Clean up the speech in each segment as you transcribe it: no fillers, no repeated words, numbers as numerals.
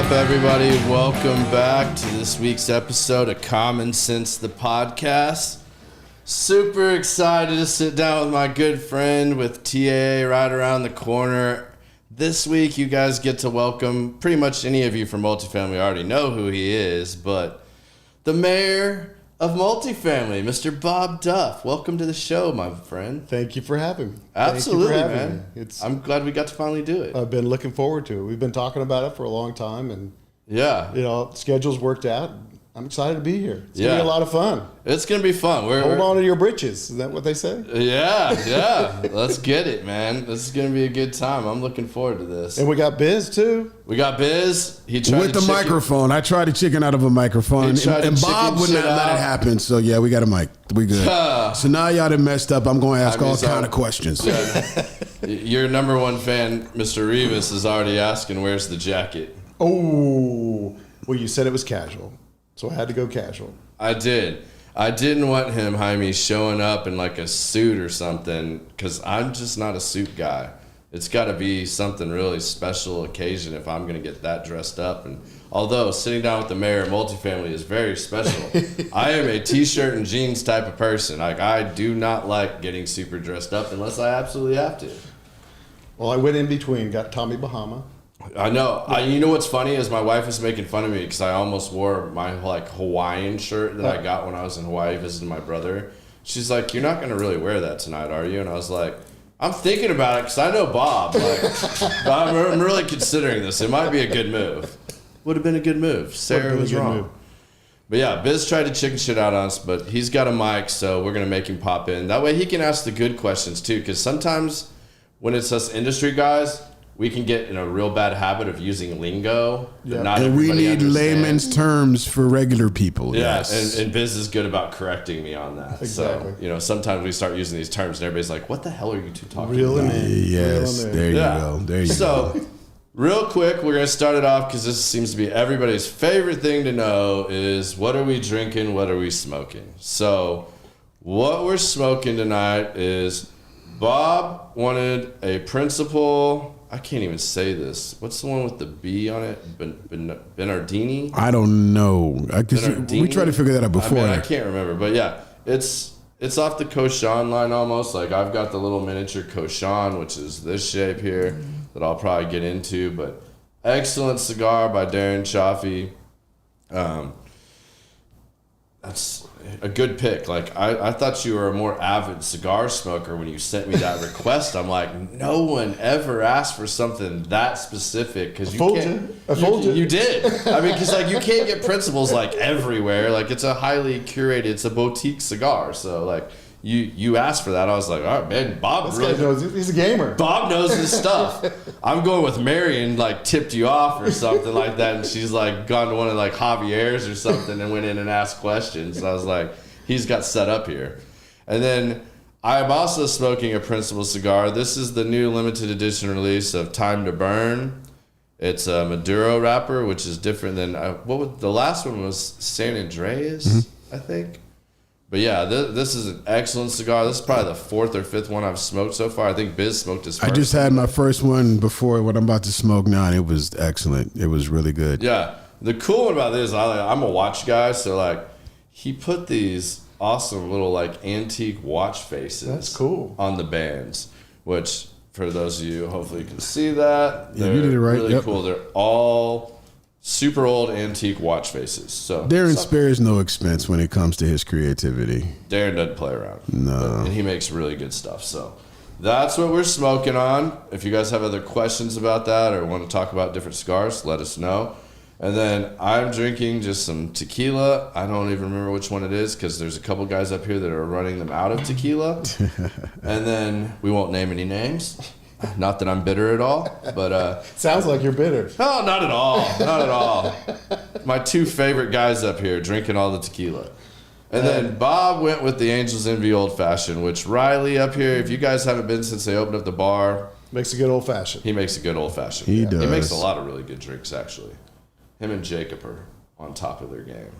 up, everybody? Welcome back to this week's episode of Common Sense, the podcast. Super excited to sit down with my good friend with TAA right around the corner. This week, you guys get to welcome, pretty much any of you from multifamily already know who he is, but the mayor of multifamily, Mr. Bob Duff. Welcome to the show, my friend. Thank you for having me. Absolutely, Thank you for having man. me. I'm glad we got to finally do it. I've been looking forward to it. We've been talking about it for a long time, and yeah, schedules worked out. I'm excited to be here. It's gonna be a lot of fun. It's gonna be fun. Hold on to your britches. Is that what they say? Yeah. Let's get it, man. This is gonna be a good time. I'm looking forward to this. And we got Biz too. We got Biz. He tried with the microphone. I tried to chicken out of a microphone, and Bob would not let it happen. So yeah, we got a mic. We good. So now y'all done messed up. I'm going to ask all kind of questions. Yeah. Your number one fan, Mr. Rivas, is already asking, "Where's the jacket?" Oh, well, you said it was casual, so I had to go casual. I did. I didn't want him, Jaime, showing up in like a suit or something, because I'm just not a suit guy. It's got to be something really special occasion if I'm going to get that dressed up. And although sitting down with the mayor of multifamily is very special, I am a t-shirt and jeans type of person. Like, I do not like getting super dressed up unless I absolutely have to. Well, I went in between, got Tommy Bahama. I know. You know what's funny is my wife was making fun of me because I almost wore my like Hawaiian shirt that I got when I was in Hawaii visiting my brother. She's like, "You're not going to really wear that tonight, are you?" And I was like, "I'm thinking about it because I know Bob. Like, but I'm really considering this. It might be a good move. Would have been a good move. Sarah was wrong." But yeah, Biz tried to chicken shit out on us, but he's got a mic, so we're going to make him pop in. That way he can ask the good questions too, because sometimes when it's us industry guys, we can get in a real bad habit of using lingo that not and we everybody need understands. layman's terms for regular people. Yeah, Yes. and Biz is good about correcting me on that. Exactly. So, sometimes we start using these terms and everybody's like, "What the hell are you two talking Reel about?" him in. Yes, there you go. There you go. So, real quick, we're going to start it off because this seems to be everybody's favorite thing to know is what are we drinking, what are we smoking? So, what we're smoking tonight is Bob wanted a Principal... I can't even say this. What's the one with the B on it? Bernardini? I don't know. We tried to figure that out before. I can't remember. But yeah, it's off the Koshan line almost. Like I've got the little miniature Koshan, which is this shape here that I'll probably get into. But excellent cigar by Darren Chaffee. That's a good pick. Like I thought you were a more avid cigar smoker when you sent me that request. I'm like, no one ever asked for something that specific because you can't. I told you. You did. I mean, because like you can't get Principles like everywhere. Like it's a highly curated. It's a boutique cigar. So like you asked for that. I was like, all right, man. Bob This really guy knows. He's a gamer. Bob knows his stuff. I'm going with Mary and like tipped you off or something like that, and she's like gone to one of like Javier's or something and went in and asked questions. So I was like, he's got set up here. And then I'm also smoking a Principal cigar. This is the new limited edition release of Time to Burn. It's a Maduro wrapper, which is different than the last one was San Andreas, I think. But yeah, this is an excellent cigar. This is probably the fourth or fifth one I've smoked so far. I think Biz smoked his first. I just had my first one before what I'm about to smoke now, and it was excellent. It was really good. Yeah. The cool one about this, I'm a watch guy, so like he put these awesome little like antique watch faces. That's cool. On the bands, which for those of you hopefully can see that. Yeah, you did it right. Really cool. They're all super old antique watch faces. So Darren spares no expense when it comes to his creativity. Darren doesn't play around. No. And he makes really good stuff. So that's what we're smoking on. If you guys have other questions about that or want to talk about different cigars, let us know. And then I'm drinking just some tequila. I don't even remember which one it is because there's a couple guys up here that are running them out of tequila. And then we won't name any names. Not that I'm bitter at all, but sounds like you're bitter. Oh, not at all. Not at all. My two favorite guys up here drinking all the tequila. And then Bob went with the Angel's Envy Old Fashioned, which Riley up here, if you guys haven't been since they opened up the bar. Makes a good old fashioned. He makes a good old fashioned. He does. He makes a lot of really good drinks, actually. Him and Jacob are on top of their game.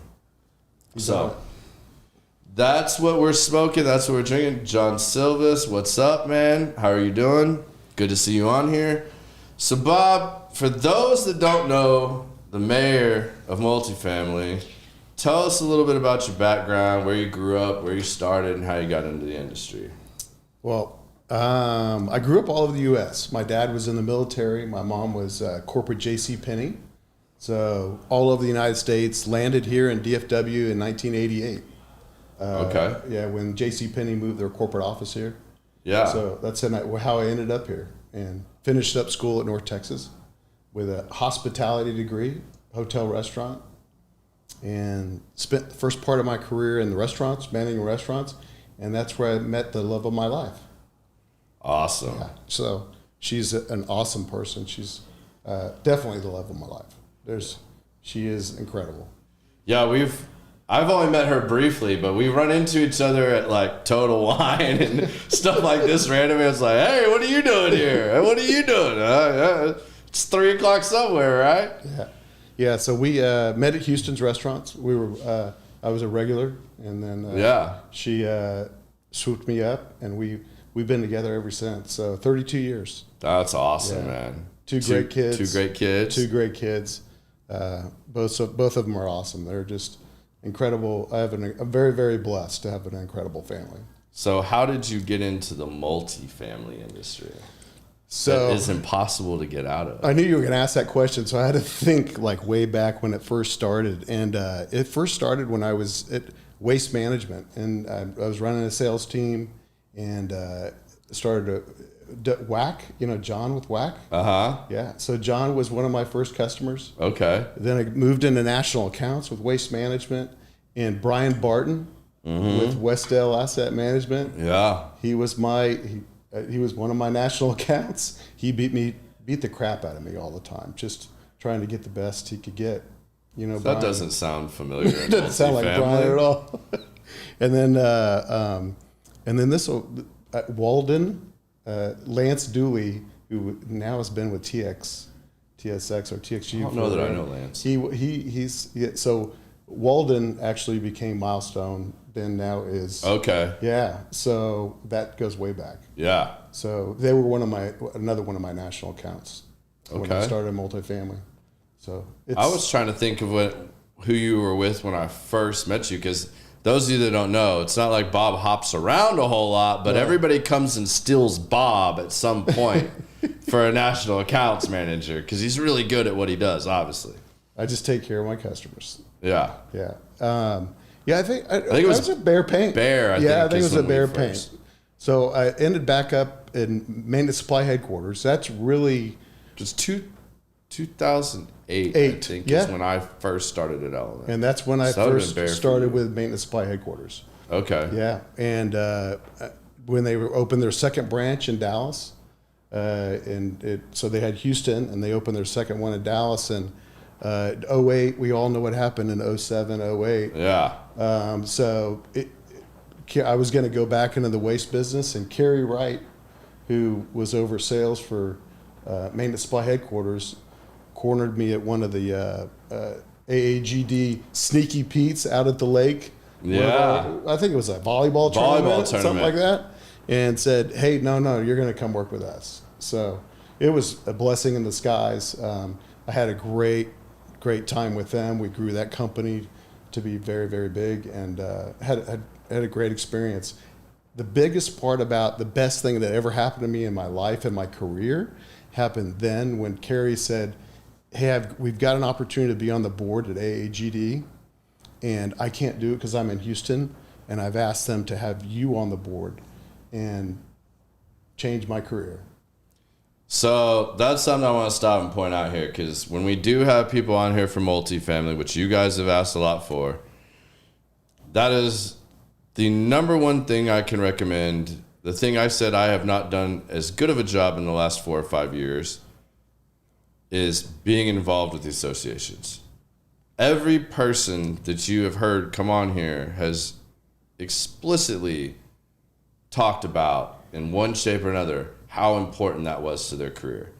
So that's what we're smoking. That's what we're drinking. John Silvis, what's up, man? How are you doing? Good to see you on here. So, Bob, for those that don't know the mayor of multifamily. Tell us a little bit about your background, where you grew up, where you started, and how you got into the industry. Well, I grew up all over the U.S. My dad was in the military. My mom was corporate J.C. Penney. So all over the United States, landed here in DFW in 1988. Okay. Yeah, when J.C. Penney moved their corporate office here. Yeah. So that's how I ended up here, and finished up school at North Texas with a hospitality degree, hotel restaurant, and spent the first part of my career in the restaurants, managing restaurants, and that's where I met the love of my life. Awesome. Yeah. So she's an awesome person. She's definitely the love of my life. She is incredible. Yeah, I've only met her briefly, but we run into each other at like Total Wine and stuff like this randomly. It's like, hey, what are you doing here? Hey, what are you doing? It's 3 o'clock somewhere, right? Yeah. Yeah. So we met at Houston's restaurants. I was a regular, and then she swooped me up, and we've been together ever since. So 32 years. That's awesome, man. Two great kids. Two great kids. Both of them are awesome. They're just incredible. I'm very, very blessed to have an incredible family. So how did you get into the multifamily industry? So it's impossible to get out of. I knew you were going to ask that question, so I had to think like way back when it first started. And it first started when I was at Waste Management, and I was running a sales team, and started Whack, John with Whack. Yeah. So John was one of my first customers. Okay. Then I moved into national accounts with Waste Management, and Brian Barton with Westdale Asset Management. Yeah. He was one of my national accounts. He beat the crap out of me all the time, just trying to get the best he could get. That Brian, doesn't sound familiar. It doesn't sound like Brian at all. And then this Walden. Lance Dooley, who now has been with TSX or TXG. I don't know that I know Lance. So Walden actually became Milestone, then now is okay. Yeah, so that goes way back. Yeah. So they were another one of my national accounts when I started multifamily. So I was trying to think of who you were with when I first met you, because those of you that don't know, it's not like Bob hops around a whole lot, but everybody comes and steals Bob at some point for a national accounts manager, because he's really good at what he does, obviously. I just take care of my customers. Yeah. Yeah. I think it was a Bear Paint. I think it was a Bear Paint. So I ended back up in Maintenance Supply Headquarters. That's really... Just 2008, I think, is when I first started at Element. And that's when I first started with Maintenance Supply Headquarters. Okay. Yeah. And when they opened their second branch in Dallas, so they had Houston, and they opened their second one in Dallas. And 08, we all know what happened in 07, 08. Yeah. I was going to go back into the waste business, and Kerry Wright, who was over sales for Maintenance Supply Headquarters, cornered me at one of the AAGD Sneaky Pete's out at the lake. Yeah. I think it was a volleyball tournament, something like that, and said, hey, no, you're going to come work with us. So it was a blessing in disguise. I had a great time with them. We grew that company to be very, very big, and had a great experience. The biggest part about the best thing that ever happened to me in my life and my career happened then when Kerry said, hey, we've got an opportunity to be on the board at AAGD, and I can't do it because I'm in Houston, and I've asked them to have you on the board and change my career. So that's something I want to stop and point out here, because when we do have people on here for multifamily, which you guys have asked a lot for, that is the number one thing I can recommend. The thing I said I have not done as good of a job in the last 4 or 5 years is being involved with the associations. Every person that you have heard come on here has explicitly talked about in one shape or another how important that was to their career.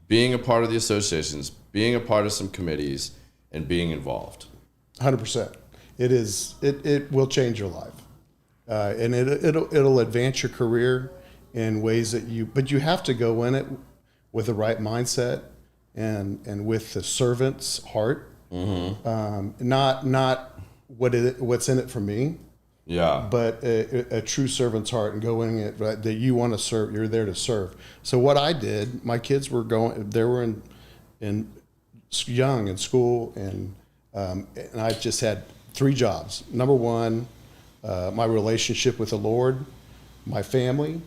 Being a part of the associations, being a part of some committees, and being involved. 100%. It will change your life. And it'll advance your career in ways but you have to go in it with the right mindset and with the servant's heart. Mm-hmm. Not what's in it for me. Yeah. But a true servant's heart, and going it right, that you want to serve. You're there to serve. So what I did, my kids were they were in young in school, and I just had 3 jobs. Number 1, my relationship with the Lord, my family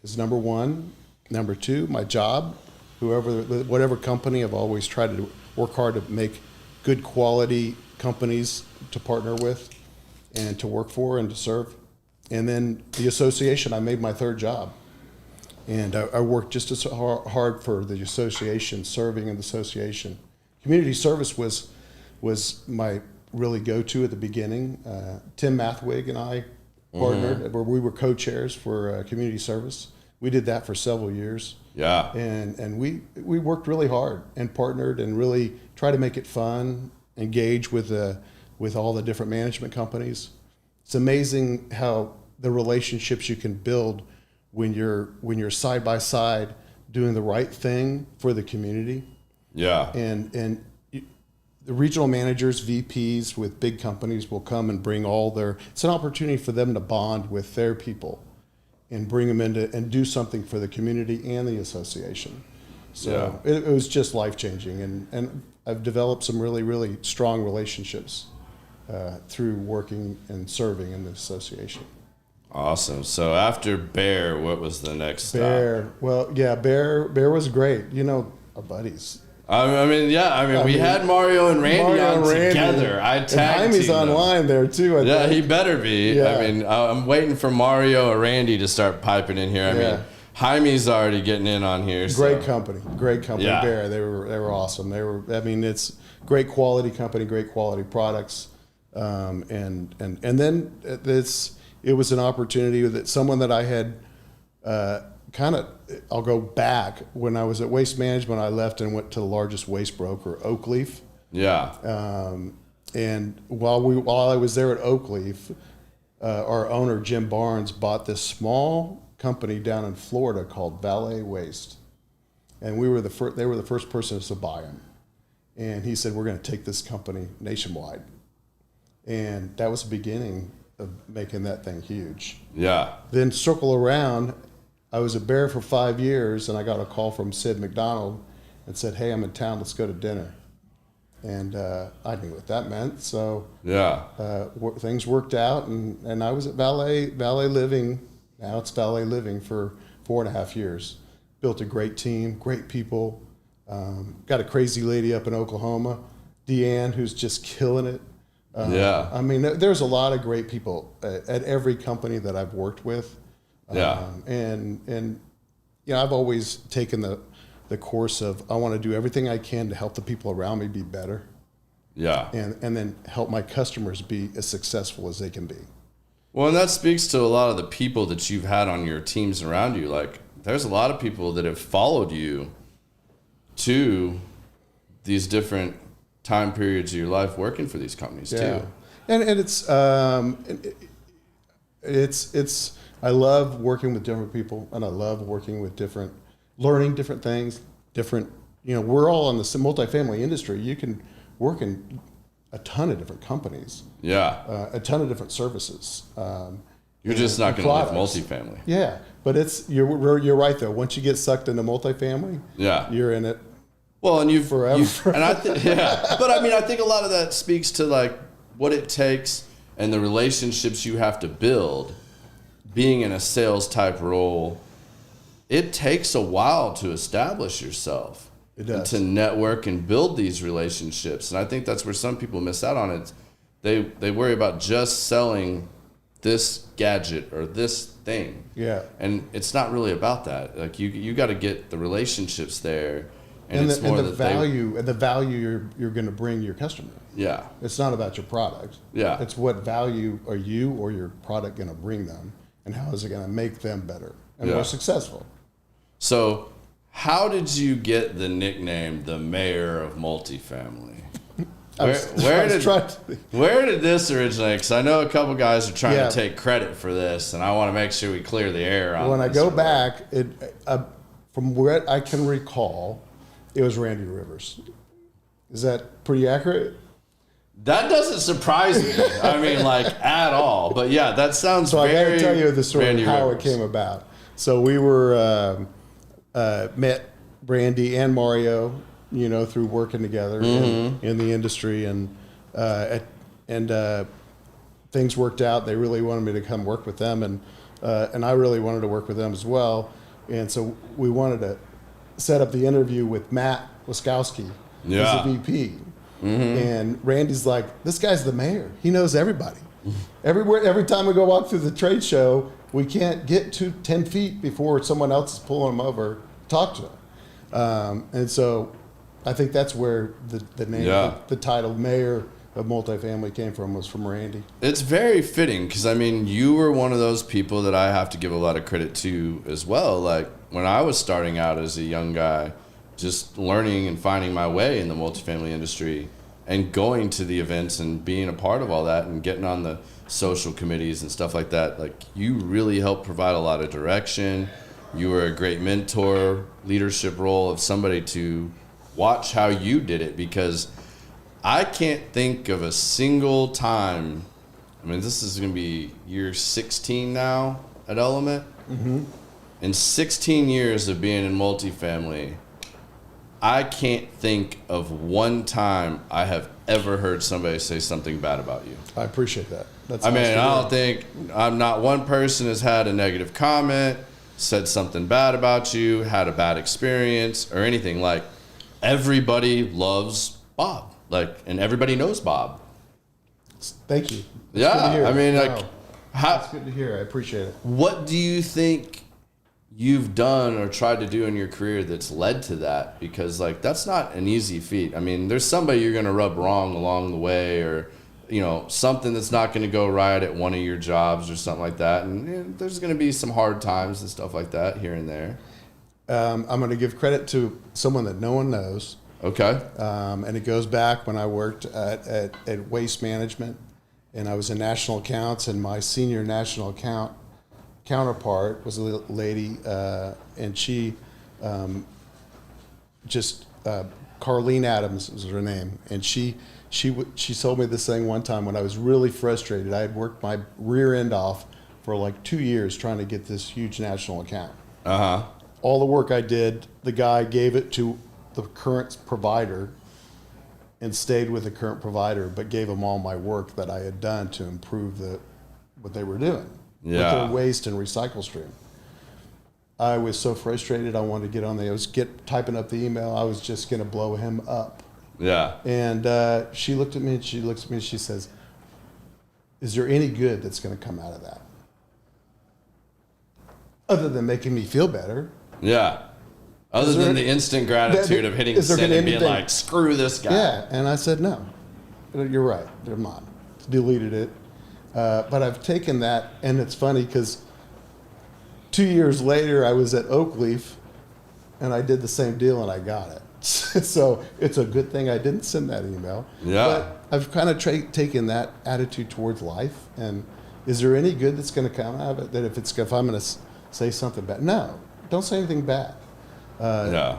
is number 1. Number 2, my job. Whatever company, I've always tried to work hard to make good quality companies to partner with and to work for and to serve. And then the association, I made my 3rd job. And I worked just as hard for the association, serving in the association. Community service was my really go-to at the beginning. Tim Mathwig and I partnered, where we were co-chairs for community service. We did that for several years. Yeah. And we worked really hard and partnered and really tried to make it fun, engage with all the different management companies. It's amazing how the relationships you can build when you're side by side doing the right thing for the community. Yeah. And the regional managers, VPs with big companies will come and bring it's an opportunity for them to bond with their people and bring them into and do something for the community and the association. So it was just life-changing. And I've developed some really, really strong relationships through working and serving in the association. Awesome. So after Bear, what was the next stop? Bear. Well, yeah, Bear was great. Our buddies. I mean, we had Mario and Randy together. I tagged Jaime's online there too. I think. He better be. Yeah. I mean, I'm waiting for Mario or Randy to start piping in here. I mean, Jaime's already getting in on here. Great company. Yeah. Bear. They were awesome. It's great quality company, great quality products, and then it was an opportunity that someone that I had I'll go back. When I was at Waste Management, I left and went to the largest waste broker, Oakleaf. Yeah. And while I was there at Oakleaf, our owner, Jim Barnes, bought this small company down in Florida called Valet Waste. And they were the first persons to buy them. And he said, we're going to take this company nationwide. And that was the beginning of making that thing huge. Yeah. Then circle around, I was at Bear for 5 years, and I got a call from Sid McDonald and said, hey, I'm in town, let's go to dinner. And I knew what that meant. So things worked out, and I was at Valet Living. Now it's Valet Living for 4.5 years. Built a great team, great people. Got a crazy lady up in Oklahoma, Deanne, who's just killing it. I mean, there's a lot of great people at every company that I've worked with. And I've always taken the course of I want to do everything I can to help the people around me be better. Yeah. And then help my customers be as successful as they can be. Well, and that speaks to a lot of the people that you've had on your teams around you. Like, there's a lot of people that have followed you to these different time periods of your life working for these companies too. And it's I love working with different people, and I love working with learning different things, we're all in the multifamily industry. You can work in a ton of different companies. Yeah. A ton of different services. You're just not going to live multifamily. Yeah. But you're right though. Once you get sucked into multifamily, you're in it. Well, and forever. And but I mean, I think a lot of that speaks to like what it takes and the relationships you have to build. Being in a sales type role, it takes a while to establish yourself. It does. And to network and build these relationships. And I think that's where some people miss out on it. They worry about just selling this gadget or this thing. Yeah. And it's not really about that. Like you got to get the relationships there. And the value you're going to bring your customer. Yeah. It's not about your product. Yeah. It's what value are you or your product going to bring them, and how is it going to make them better and more successful. So how did you get the nickname the mayor of multifamily? Where did this originate? Because I know a couple guys are trying to take credit for this, and I want to make sure we clear the air on When I go back, from what I can recall, it was Randy Rivers. Is that pretty accurate? That doesn't surprise me. I mean, like, at all. But yeah, that sounds so very. I got to tell you the story Randy of how Rivers. it came about. So we were met Randy and Mario, through working together in the industry, and things worked out. They really wanted me to come work with them, and I really wanted to work with them as well. And so we wanted to set up the interview with Matt Wiskowski, who's the VP. And Randy's like, this guy's the mayor. He knows everybody. Every time we go walk through the trade show, we can't get to 10 feet before someone else is pulling him over to talk to him. And so I think that's where the name, the title mayor of multifamily came from, was from Randy. It's very fitting because, I mean, you were one of those people that I have to give a lot of credit to as well. Like, when I was starting out as a young guy, just learning and finding my way in the multifamily industry and going to the events and being a part of all that and getting on the social committees and stuff like that, like, you really helped provide a lot of direction. You were a great mentor, leadership role of somebody to watch how you did it, because I can't think of a single time. I mean, this is going to be year 16 now at Element. In 16 years of being in multifamily, I can't think of one time I have ever heard somebody say something bad about you. I appreciate that. I don't think not one person has had a negative comment, said something bad about you, had a bad experience, or anything. Like, everybody loves Bob. Like, and everybody knows Bob. Thank you. I mean, like, that's good to hear. I appreciate it. What do you think you've done or tried to do in your career that's led to that? Because, like, that's not an easy feat. I mean, there's somebody you're going to rub wrong along the way, or, something that's not going to go right at one of your jobs or something like that. And there's going to be some hard times and stuff like that here and there. I'm going to give credit to someone that no one knows. Okay. And it goes back when I worked at Waste Management, and I was in national accounts, and my senior national account counterpart was a lady, and she Carlene Adams was her name, and she told me this thing one time when I was really frustrated. I had worked my rear end off for like 2 years trying to get this huge national account. All the work I did, the guy gave it to the current provider and stayed with the current provider, but gave them all my work that I had done to improve what they were doing with their waste and recycle stream. I was so frustrated. I wanted to get on there. I was typing up the email. I was just going to blow him up. Yeah. And she looked at me and she says, is there any good that's going to come out of that? Other than making me feel better. Yeah. Other than the instant gratitude of hitting send and being like, screw this guy. Yeah, and I said, no, you're right, they're mine. Deleted it. But I've taken that, and it's funny because 2 years later, I was at Oakleaf, and I did the same deal, and I got it. So it's a good thing I didn't send that email. Yeah. But I've kind of taken that attitude towards life, and is there any good that's going to come out of it? That if I'm going to say something bad, no, don't say anything bad.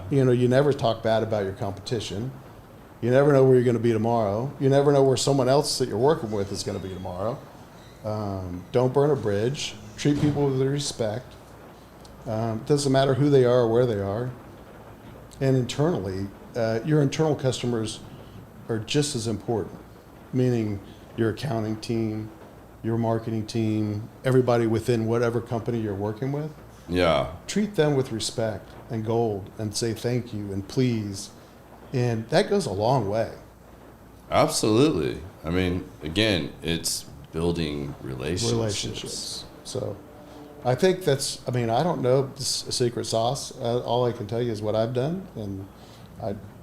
You never talk bad about your competition. You never know where you're going to be tomorrow. You never know where someone else that you're working with is going to be tomorrow. Don't burn a bridge. Treat people with respect. It doesn't matter who they are or where they are. And internally, your internal customers are just as important, meaning your accounting team, your marketing team, everybody within whatever company you're working with. Yeah. Treat them with respect and gold and say thank you and please. And that goes a long way. Absolutely. I mean, again, it's building relationships. So I think I don't know a secret sauce. All I can tell you is what I've done, and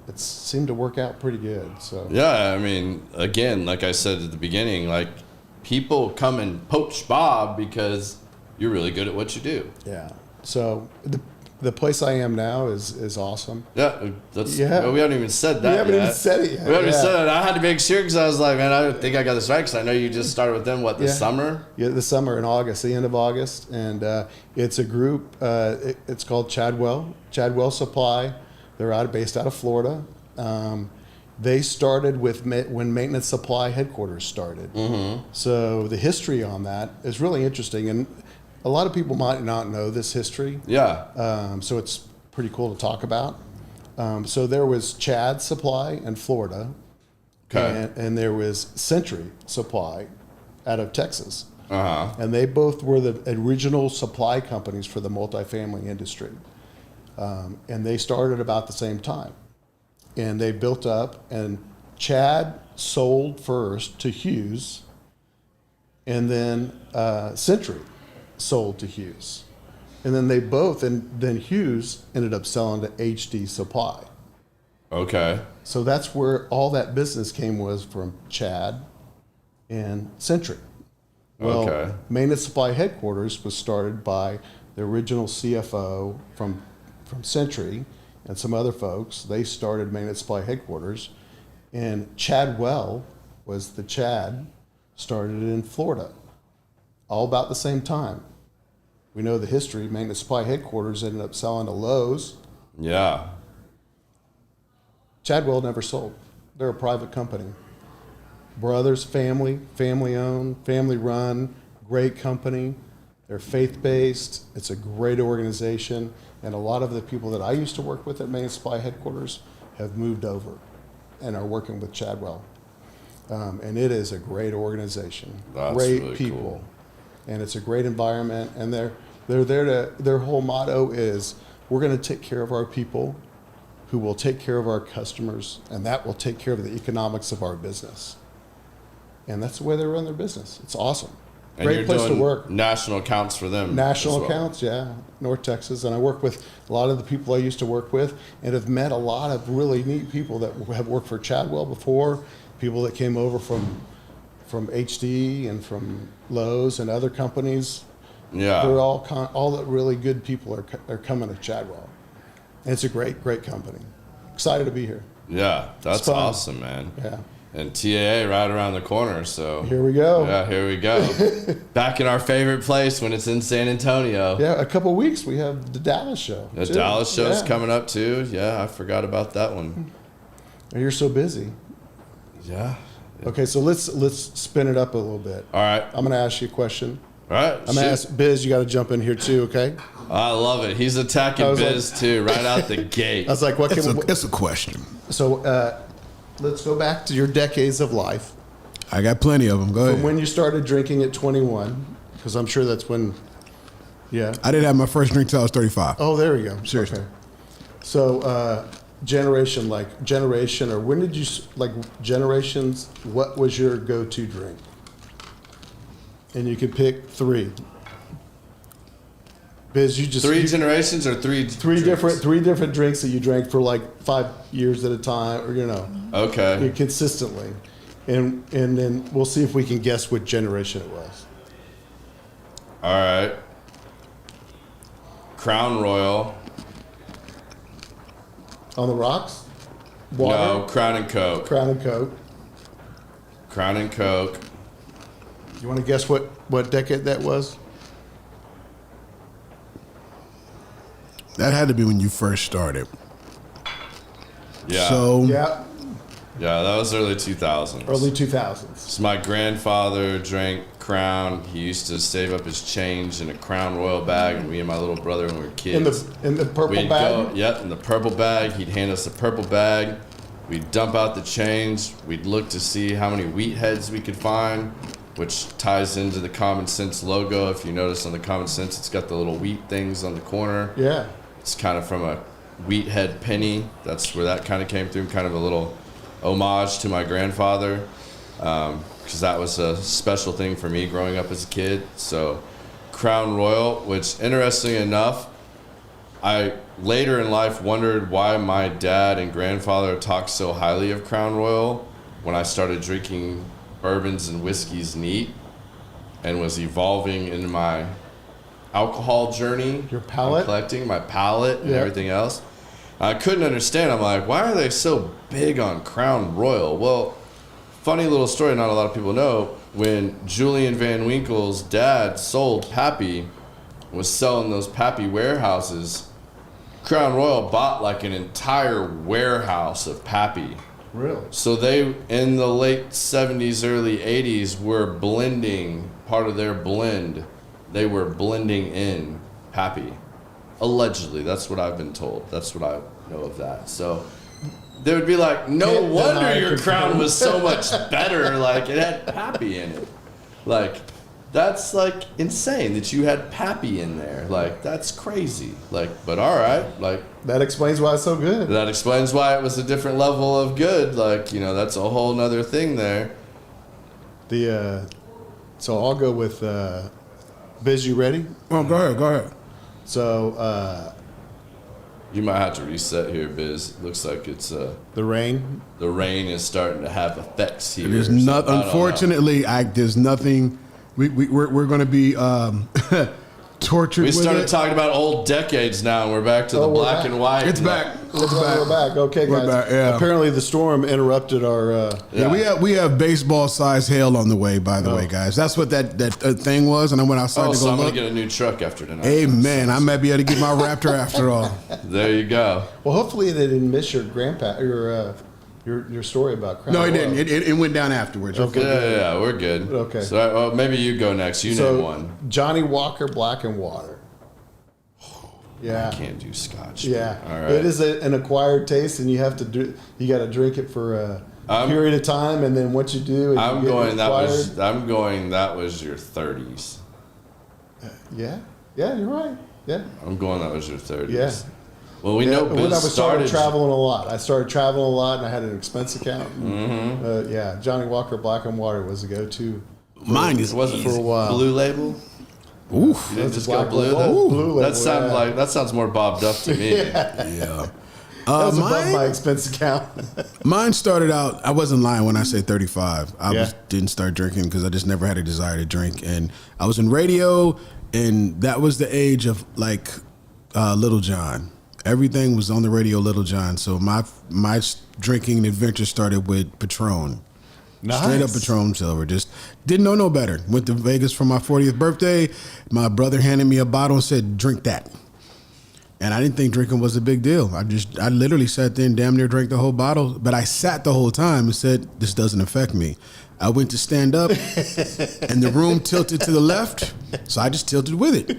it seemed to work out pretty good. So yeah, I mean, again, like I said at the beginning, like, people come and poach Bob because you're really good at what you do. Yeah. So the place I am now is awesome. Yeah, well, we haven't even said that. We haven't even said it yet. We haven't even said it. I had to make sure because I was like, man, I don't think I got this right, because I know you just started with them this summer. Yeah, this summer in August, the end of August, and it's a group. It's called Chadwell Supply. They're based out of Florida. They started with when Maintenance Supply headquarters started. Mm-hmm. So the history on that is really interesting, and a lot of people might not know this history. Yeah. So it's pretty cool to talk about. So there was Chad Supply in Florida, and there was Century Supply out of Texas. Uh-huh. And they both were the original supply companies for the multifamily industry. And they started about the same time. And they built up, and Chad sold first to Hughes, and then Century sold to Hughes. And then then Hughes ended up selling to HD Supply. Okay. So that's where all that business was from Chad and Century. Well, Maintenance Supply headquarters was started by the original CFO from Century and some other folks. They started Maintenance Supply headquarters, and Chadwell was the Chad, started it in Florida, all about the same time. We know the history. Maintenance Supply headquarters ended up selling to Lowe's. Yeah. Chadwell never sold. They're a private company. Brothers, family owned, family run, great company. They're faith-based. It's a great organization. And a lot of the people that I used to work with at Maintenance Supply headquarters have moved over and are working with Chadwell. And it is a great organization. That's great really people. Cool. And it's a great environment. And they're there to, their whole motto is, we're going to take care of our people who will take care of our customers, and that will take care of the economics of our business. And that's the way they run their business. It's awesome. And great place to work. National accounts for them. National accounts, yeah. North Texas. And I work with a lot of the people I used to work with, and have met a lot of really neat people that have worked for Chadwell before, people that came over from HD and from Lowe's and other companies. Yeah. They're all the really good people are coming to Chadwell. And it's a great company. Excited to be here. Yeah, that's awesome, man. Yeah. And TAA right around the corner, so. Here we go. Yeah, here we go. Back in our favorite place when it's in San Antonio. Yeah, a couple of weeks we have the Dallas show. The Dallas show's coming up too. Yeah, I forgot about that one. You're so busy. Yeah. Okay, so let's spin it up a little bit. All right. I'm going to ask you a question. All right. I'm going to ask Biz, you got to jump in here too, okay? I love it. He's attacking Biz too, right out the gate. I was like, it's a question. So let's go back to your decades of life. I got plenty of them. Go ahead. From when you started drinking at 21, because I'm sure that's when, yeah. I didn't have my first drink till I was 35. Oh, there we go. Seriously. Okay. So generation, or when did you, generations, what was your go-to drink? And you could pick three. Biz, three generations or three different drinks that you drank for 5 years at a time, or okay, consistently, and then we'll see if we can guess what generation it was. All right. Crown Royal. On the rocks? Water? No, Crown and Coke. Crown and Coke. Crown and Coke. You want to guess what decade that was? That had to be when you first started. Yeah. So yeah. Yeah, that was early 2000s. Early 2000s. So my grandfather drank Crown. He used to save up his change in a Crown Royal bag, and me and my little brother when we were kids. In the purple bag? In the purple bag. He'd hand us the purple bag. We'd dump out the change. We'd look to see how many wheat heads we could find, which ties into the Common Sense logo. If you notice on the Common Sense, it's got the little wheat things on the corner. Yeah. It's kind of from a wheat head penny. That's where that kind of came through, kind of a little homage to my grandfather, because that was a special thing for me growing up as a kid. So Crown Royal, which interestingly enough, I later in life wondered why my dad and grandfather talked so highly of Crown Royal when I started drinking bourbons and whiskeys neat and was evolving in my alcohol journey. Your palate? Collecting my palate and everything else. I couldn't understand. I'm like, why are they so big on Crown Royal? Well, funny little story not a lot of people know. When Julian Van Winkle's dad sold Pappy, was selling those Pappy warehouses, Crown Royal bought like an entire warehouse of Pappy. Really? So they, in the late 70s, early 80s, were blending, part of their blend, they were blending in Pappy. Allegedly, that's what I've been told. That's what I know of that. So they would be like, no wonder your crown was so much better. Like, it had Pappy in it. Like, that's like insane that you had Pappy in there. Like, that's crazy. Like, but all right. Like, that explains why it's so good. That explains why it was a different level of good. Like, you know, that's a whole nother thing there. So I'll go with Biz, you ready? Oh, go ahead. So you might have to reset here, Biz. Looks like it's the rain. The rain is starting to have effects here. There's not. Unfortunately, there's nothing. We're going to be tortured. We with started it. talking about old decades now, and we're back to the black and white. It's back. We're back. Okay, guys. We're back, yeah. Apparently, the storm interrupted our. We have baseball size hail on the way. By the way, guys, that's what that thing was. And I went outside to go I'm look. gonna get a new truck after tonight. Amen. I might be able to get my Raptor after all. There you go. Well, hopefully they didn't miss your grandpa your story about Crown No, it Royal. didn't. It went down afterwards. Okay. Yeah, we're good. Okay. So maybe you go next. You name one. Johnny Walker Black and Water. Yeah. I can't do scotch. Yeah. All right. It is an acquired taste, and you have to you got to drink it for a period of time, and then once you do, I'm going that was your 30s. Yeah. Yeah, you're right. Yeah. I'm going that was your 30s. Yeah. Well, we know when I Biz started traveling a lot. I started traveling a lot, and I had an expense account. Mm-hmm. Johnny Walker Black and Water was the go-to. Mine wasn't for a while. Blue Label. Oof, you didn't just go Black blue. Label. That sounds that sounds more Bob Duff to me. Yeah. That was above my expense account. Mine started out, I wasn't lying when I say 35. I didn't start drinking because I just never had a desire to drink. And I was in radio, and that was the age of like Little John. Everything was on the radio, Little John. So my drinking adventure started with Patron. Nice. Straight up Patron Silver. Just didn't know no better. Went to Vegas for my 40th birthday. My brother handed me a bottle and said, drink that. And I didn't think drinking was a big deal. I literally sat there and damn near drank the whole bottle. But I sat the whole time and said, this doesn't affect me. I went to stand up and the room tilted to the left. So I just tilted with it.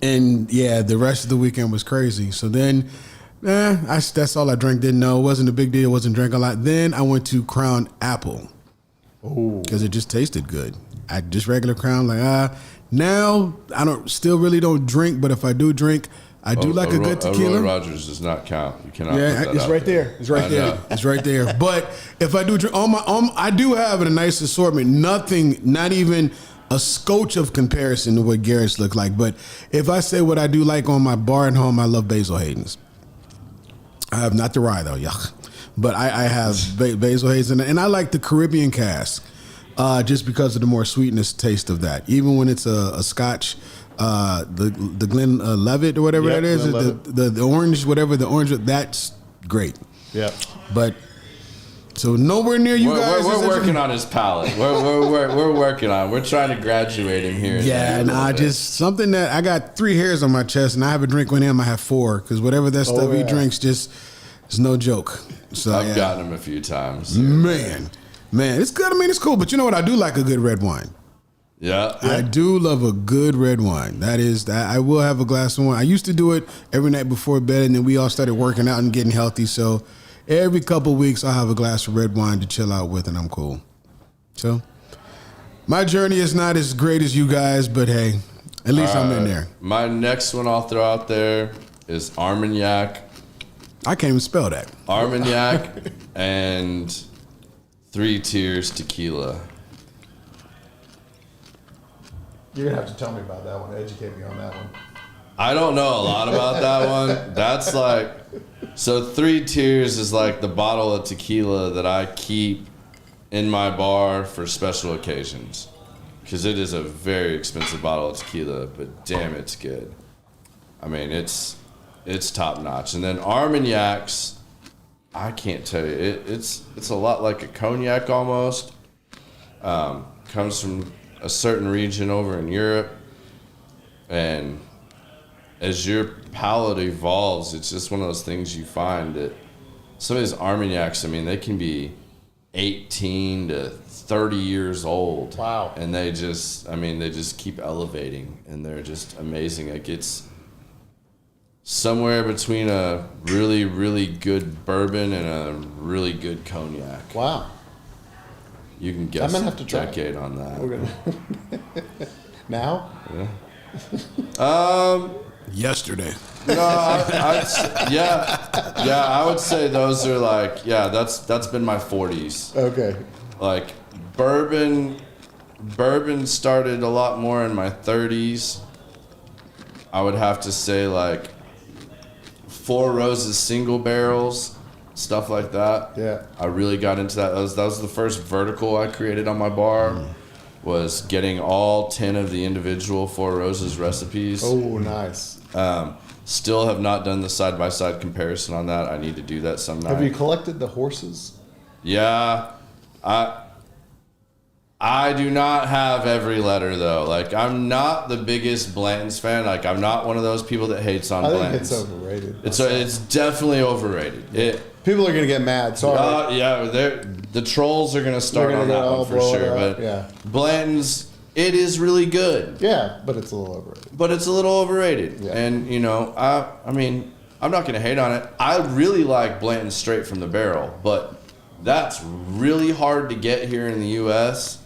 And yeah, the rest of the weekend was crazy. So then, that's all I drank. Didn't know. It wasn't a big deal. Wasn't drinking a lot. Then I went to Crown Apple. Because it just tasted good. I just regular Crown, now I really don't drink, but if I do drink, I do like a good tequila. Roy Rogers does not count. You cannot. Yeah, put that it's right there. It's right there. It's right there. But if I do drink, I do have a nice assortment. Nothing, not even a scotch of comparison to what Garrett's look like. But if I say what I do like on my bar at home, I love Basil Hayden's. I have not the rye though, yuck. But I have Basil Hayden's, and I like the Caribbean cask, just because of the more sweetness taste of that. Even when it's a Scotch, the Glen Levitt or whatever that is, the orange, whatever the orange, that's great. Yeah. But so nowhere near you guys. We're working on his palate. We're working on. We're trying to graduate him here. Yeah, just something that I got 3 hairs on my chest, and I have a drink with him. I have 4 because whatever that stuff he drinks just. It's no joke. So I've gotten him a few times. Man, it's good. I mean, it's cool. But you know what? I do like a good red wine. Yeah. I do love a good red wine. I will have a glass of wine. I used to do it every night before bed, and then we all started working out and getting healthy. So every couple of weeks, I'll have a glass of red wine to chill out with, and I'm cool. So my journey is not as great as you guys, but hey, at least I'm in there. My next one I'll throw out there is Armagnac. I can't even spell that. Armagnac and 3 Tiers tequila. You're going to have to tell me about that one. Educate me on that one. I don't know a lot about that one. That's so 3 Tiers is like the bottle of tequila that I keep in my bar for special occasions. Because it is a very expensive bottle of tequila, but damn, it's good. I mean, it's top notch. And then Armagnac's, I can't tell you, it's a lot like a cognac almost. Comes from a certain region over in Europe, and as your palate evolves, it's just one of those things you find that some of these Armagnacs, I mean, they can be 18 to 30 years old. Wow. And they just keep elevating, and they're just amazing. Like, it's somewhere between a really, really good bourbon and a really good cognac. Wow. You can guess I'm gonna have to try decade on that. We're gonna now? Yeah. Yesterday. No, I would say those are like, that's been my 40s. Okay. Like bourbon started a lot more in my 30s. I would have to say like Four Roses single barrels, stuff like that. Yeah. I really got into that. That was the first vertical I created on my bar. Was getting all 10 of the individual Four Roses recipes. Oh, nice. Still have not done the side-by-side comparison on that. I need to do that sometime. Have you collected the horses? Yeah. I do not have every letter, though. Like, I'm not the biggest Blanton's fan. Like, I'm not one of those people that hates on Blanton's. I think it's overrated. It's definitely overrated. People are going to get mad. Sorry. The trolls are going to start on that one for sure. But yeah. Blanton's, it is really good. Yeah, but it's a little overrated. Yeah. And, I mean, I'm not going to hate on it. I really like Blanton's straight from the barrel, but that's really hard to get here in the U.S.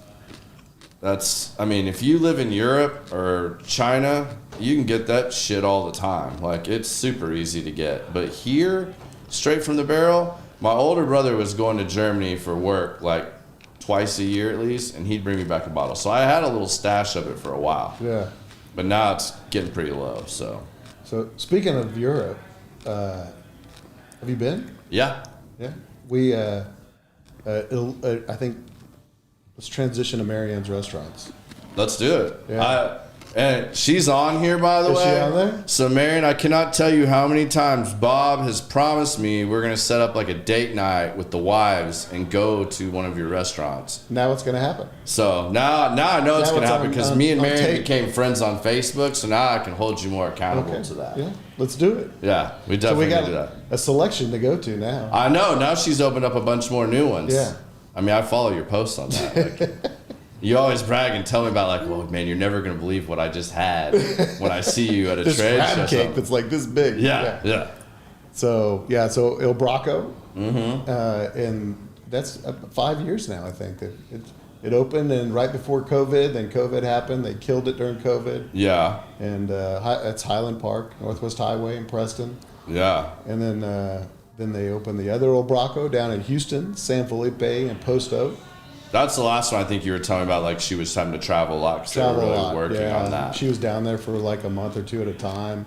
If you live in Europe or China, you can get that shit all the time. Like, it's super easy to get. But here, straight from the barrel, my older brother was going to Germany for work, like, twice a year at least, and he'd bring me back a bottle. So I had a little stash of it for a while. Yeah. But now it's getting pretty low, so. So, speaking of Europe, have you been? Yeah. Yeah. We, I think, let's transition to Marianne's Restaurants. Let's do it. Yeah. And she's on here, by the way. Is she on there? So, Marianne, I cannot tell you how many times Bob has promised me we're going to set up like a date night with the wives and go to one of your restaurants. Now it's going to happen. So now I know it's going to happen because me and Marianne became friends on Facebook. So now I can hold you more accountable to that. Yeah, let's do it. Yeah, we definitely got do that. A selection to go to now. I know. Now she's opened up a bunch more new ones. Yeah. I mean, I follow your posts on that. Like, you always brag and tell me about, like, well, man, you're never going to believe what I just had when I see you at a this trade show. This crab cake that's like this big. Yeah. So El Braco. Mm-hmm. And that's 5 years now, I think. That it opened, and right before COVID, then COVID happened. They killed it during COVID. Yeah. And that's Highland Park, Northwest Highway in Preston. Yeah. And then they opened the other El Braco down in Houston, San Felipe, and Post Oak. That's the last one I think you were telling me about, like she was having to travel a lot because they were really working on that. She was down there for like a month or two at a time.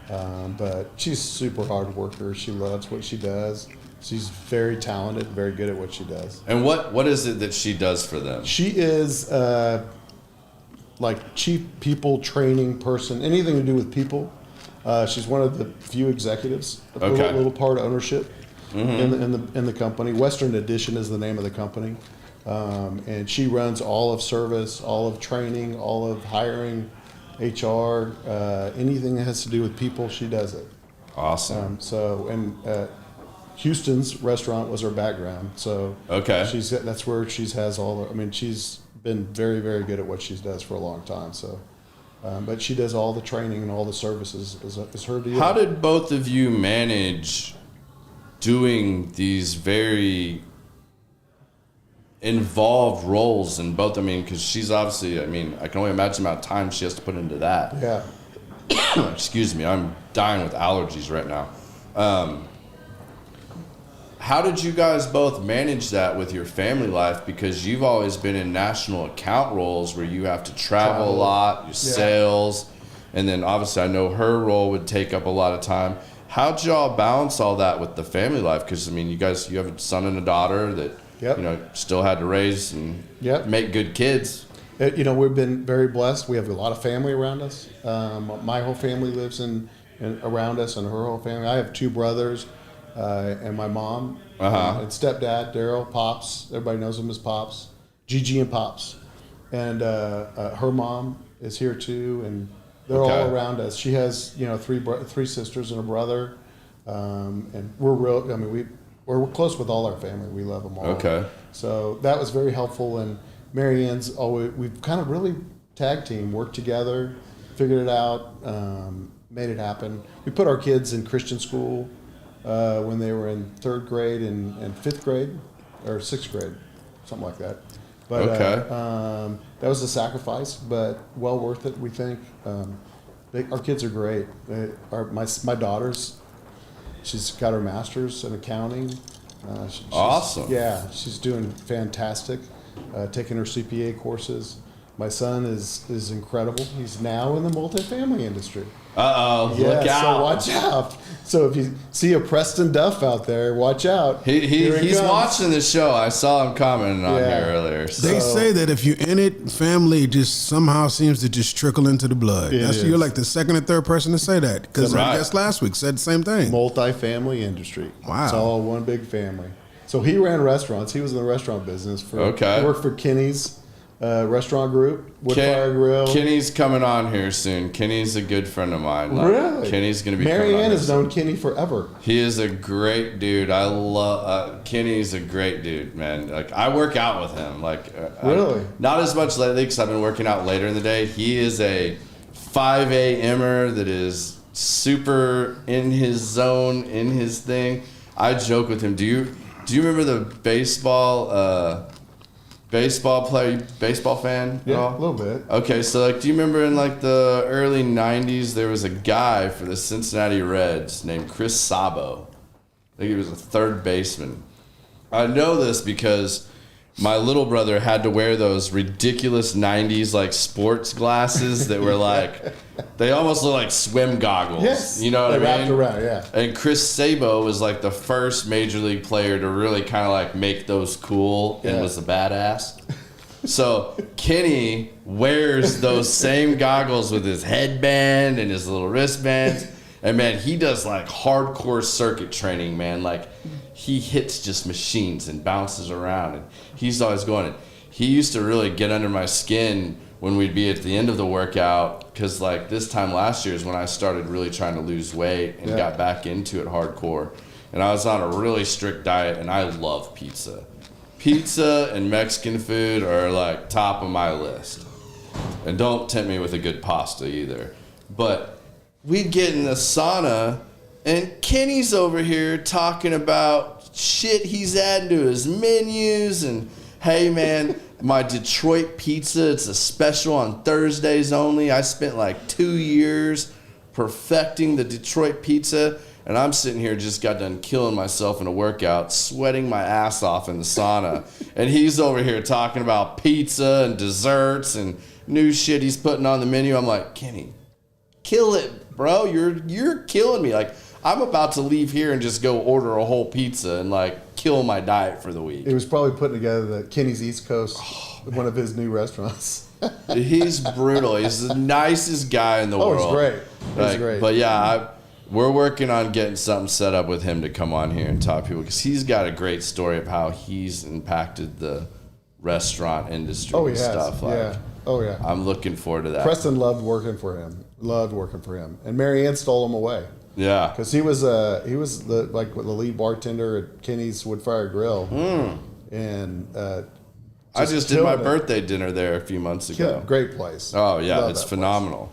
But she's a super hard worker. She loves what she does. She's very talented, very good at what she does. And what is it that she does for them? She is like chief people training person, anything to do with people. She's one of the few executives, a little part of ownership in the company. Western Edition is the name of the company. And she runs all of service, all of training, all of hiring, HR, anything that has to do with people, she does it. Awesome. Houston's restaurant was her background, so that's where she has all. She's been very, very good at what she does for a long time. So, but she does all the training and all the services is her deal. How did both of you manage doing these very involved roles in both? Because she's obviously, I can only imagine the amount of time she has to put into that. Yeah. Excuse me, I'm dying with allergies right now. How did you guys both manage that with your family life? Because you've always been in national account roles where you have to travel a lot, your sales, and then obviously I know her role would take up a lot of time. How'd y'all balance all that with the family life? Because, you have a son and a daughter that still had to raise and make good kids. We've been very blessed. We have a lot of family around us. My whole family lives in around us, and her whole family. I have two brothers and my mom and stepdad, Daryl, Pops. Everybody knows him as Pops. Gigi and Pops. And her mom is here too, They're all around us. She has, three sisters and a brother, and we're real. I mean, we're close with all our family. We love them all. Okay. So that was very helpful. And Mary Ann's always, we've kind of really tag team, worked together, figured it out, made it happen. We put our kids in Christian school when they were in 3rd grade and 5th grade or 6th grade, something like that. But that was a sacrifice, but well worth it, we think. Our kids are great. My daughter's, she's got her master's in accounting. Awesome. Yeah, she's doing fantastic, taking her CPA courses. My son is incredible. He's now in the multifamily industry. Uh-oh, look out. So watch out. So if you see a Preston Duff out there, watch out. He's watching the show. I saw him commenting on here earlier. So. They say that if you're in it, family just somehow seems to just trickle into the blood. You're like the 2nd or 3rd person to say that. Because I guess last week said the same thing. Multifamily industry. Wow. It's all one big family. So he ran restaurants. He was in the restaurant business. He worked for Kenny's restaurant group, Woodfire Grill. Kenny's coming on here soon. Kenny's a good friend of mine. Really? Kenny's going to be Mary coming on Ann has known Kenny forever. He is a great dude. I love Kenny's a great dude, man. Like I work out with him. Really? Not as much lately because I've been working out later in the day. He is a 5 a.m.er that is super in his zone, in his thing. I joke with him. Do you remember the baseball player, baseball fan? Yeah, a little bit. Okay, so do you remember in the early 90s, there was a guy for the Cincinnati Reds named Chris Sabo. I think he was a 3rd baseman. I know this because my little brother had to wear those ridiculous 90s sports glasses that were they almost look like swim goggles. Yes. You know what I mean? Wrapped around, yeah. And Chris Sabo was the first major league player to really kind of make those cool and was a badass. So Kenny wears those same goggles with his headband and his little wristbands. And man, he does hardcore circuit training, man. He hits just machines and bounces around, and he's always going. And he used to really get under my skin when we'd be at the end of the workout, because this time last year is when I started really trying to lose weight and got back into it hardcore. And I was on a really strict diet, and I love pizza. Pizza and Mexican food are top of my list. And don't tempt me with a good pasta either. But we'd get in the sauna, and Kenny's over here talking about shit he's adding to his menus. And hey, man, my Detroit pizza, it's a special on Thursdays only. I spent 2 years perfecting the Detroit pizza. And I'm sitting here, just got done killing myself in a workout, sweating my ass off in the sauna. And he's over here talking about pizza and desserts and new shit he's putting on the menu. I'm like, Kenny, kill it, bro. You're killing me. I'm about to leave here and just go order a whole pizza and kill my diet for the week. He was probably putting together the Kenny's East Coast, one of his new restaurants. He's brutal. He's the nicest guy in the world. Oh, he's great. He's great. But yeah, we're working on getting something set up with him to come on here and talk to people, because he's got a great story of how he's impacted the restaurant industry and stuff. Oh yeah. I'm looking forward to that. Preston loved working for him. And Mary Ann stole him away. Yeah. Because he was the lead bartender at Kenny's Woodfire Grill. And I just did my birthday dinner there a few months ago. Great place. Oh yeah, it's phenomenal.